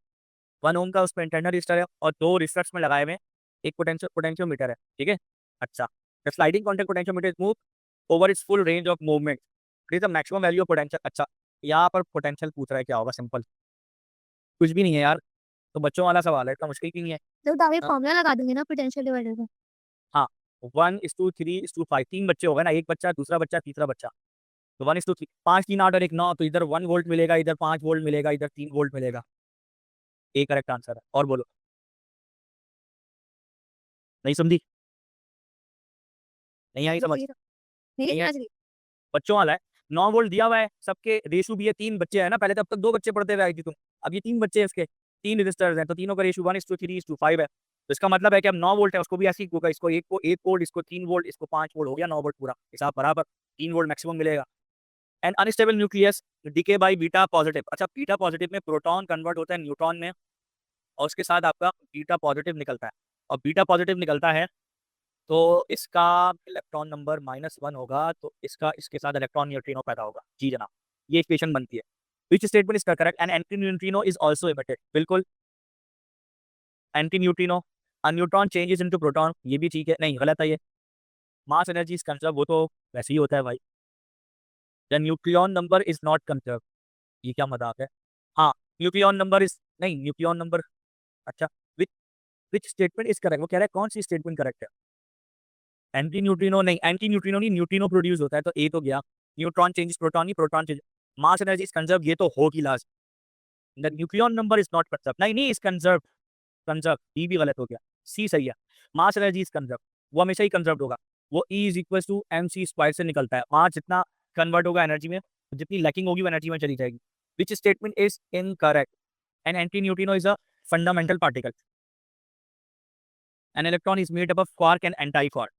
A: 1 ओम का उसमें इंटरनल रजिस्टर है, और 2 रजिस्टर्स में लगाए हुए एक पोटेंशियोमीटर है। ठीक है, अच्छा, the sliding contact potentiometer is move over it's full range of movement, it is the maximum value of potential. अच्छा, यहाँ पर पोटेंशियल पूछ रहा है, क्या होगा? सिंपल, कुछ भी नहीं है यार, तो बच्चों वाला सवाल है, इतना मुश्किल भी नहीं है।
C: तो दावे
A: हाँ।
C: फॉर्मूला लगा दूंगे ना पोटेंशियल डिवाइडर का।
A: हाँ, 1:3:5, 3 बच्चे हो गए ना, एक बच्चा, दूसरा बच्चा, तीसरा बच्चा, तो 1:3, 5 3 8 और 1 9, तो इधर 1 वोल्ट मिलेगा, इधर 5 वोल्ट मिलेगा, इधर 3 वोल्ट मिलेगा। ए करेक्ट आंसर है। और बोलो, नहीं समझी? नहीं आई समझ?
C: नहीं
A: नहीं
C: समझ रही।
A: बच्चों वाला है, 9 वोल्ट दिया हुआ है, सबके रेशू भी है, 3 बच्चे है ना, पहले तब तक 2 बच्चे पढ़ते हुए आई थी तुम, अब ये 3 बच्चे हैं, इसके 3 रजिस्टर्स हैं, तो तीनों का रेशू 1:3:5 है, तो इसका मतलब है कि अब 9 वोल्ट है, उसको भी ऐसे ही होगा, इसको 1 वोल्ट, इसको 3 वोल्ट, इसको 5 वोल्ट, हो गया 9 वोल्ट पूरा हिसाब बराबर, 3 वोल्ट मैक्सिमम मिलेगा। And unstable nucleus decay by beta positive. अच्छा, बीटा पॉजिटिव में प्रोटॉन कन्वर्ट होता है न्यूट्रॉन में, और उसके साथ आपका बीटा पॉजिटिव निकलता है, और बीटा पॉजिटिव निकलता है तो इसका इलेक्ट्रॉन नंबर -1 होगा, तो इसका इसके साथ इलेक्ट्रॉन न्यूट्रिनो पैदा होगा। जी जनाब, ये इक्वेशन बनती है। Which statement is correct? And anti neutrino is also emitted. बिल्कुल, anti neutrino, a neutron changes into proton, ये भी ठीक है, नहीं गलत है ये। मास एनर्जी इज कंजर्व, वो तो वैसे ही होता है भाई। The nucleon number is not conserve, ये क्या मजाक है? हाँ, न्यूक्लियन नंबर इज, नहीं न्यूक्लियन नंबर, अच्छा, विच विच स्टेटमेंट इज करेक्ट, वो कह रहा है कौन सी स्टेटमेंट करेक्ट है? एंटी न्यूट्रिनो नहीं, एंटी न्यूट्रिनो नहीं, न्यूट्रिनो प्रोड्यूस होता है, तो ए तो गया। न्यूट्रॉन चेंजेस प्रोटॉन, नहीं proton change, mass energy is conserve, ये तो होगी last. The nucleon number is not conserve, नहीं नहीं, इज कंजर्व, कंजर्व, ई भी गलत हो गया, सी सही है। मास एनर्जी इज कंजर्व, वो हमेशा ही कंजर्व होगा, वो E is equal to mc² से निकलता है, मास जितना कन्वर्ट होगा एनर्जी में, जितनी लैकिंग होगी वो एनर्जी में चली जाएगी। विच statement is incorrect? An anti neutrino is a fundamental particle, an electron is made up of quark and anti quark.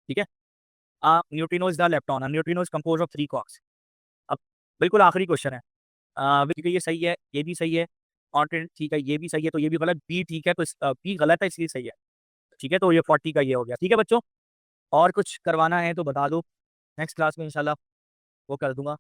A: ठीक है, neutrino is the electron, neutrino is compose of 3 quarks. अब बिल्कुल आखिरी क्वेश्चन है, क्योंकि ये सही है, ये भी सही है, और ठीक है, ये भी सही है, तो ये भी गलत, बी ठीक है, तो बी गलत है, इसलिए सही है। ठीक है, तो ये 40 का ये हो गया। ठीक है बच्चों, और कुछ करवाना है तो बता दो, नेक्स्ट क्लास में इंशाल्लाह वो कर दूंगा।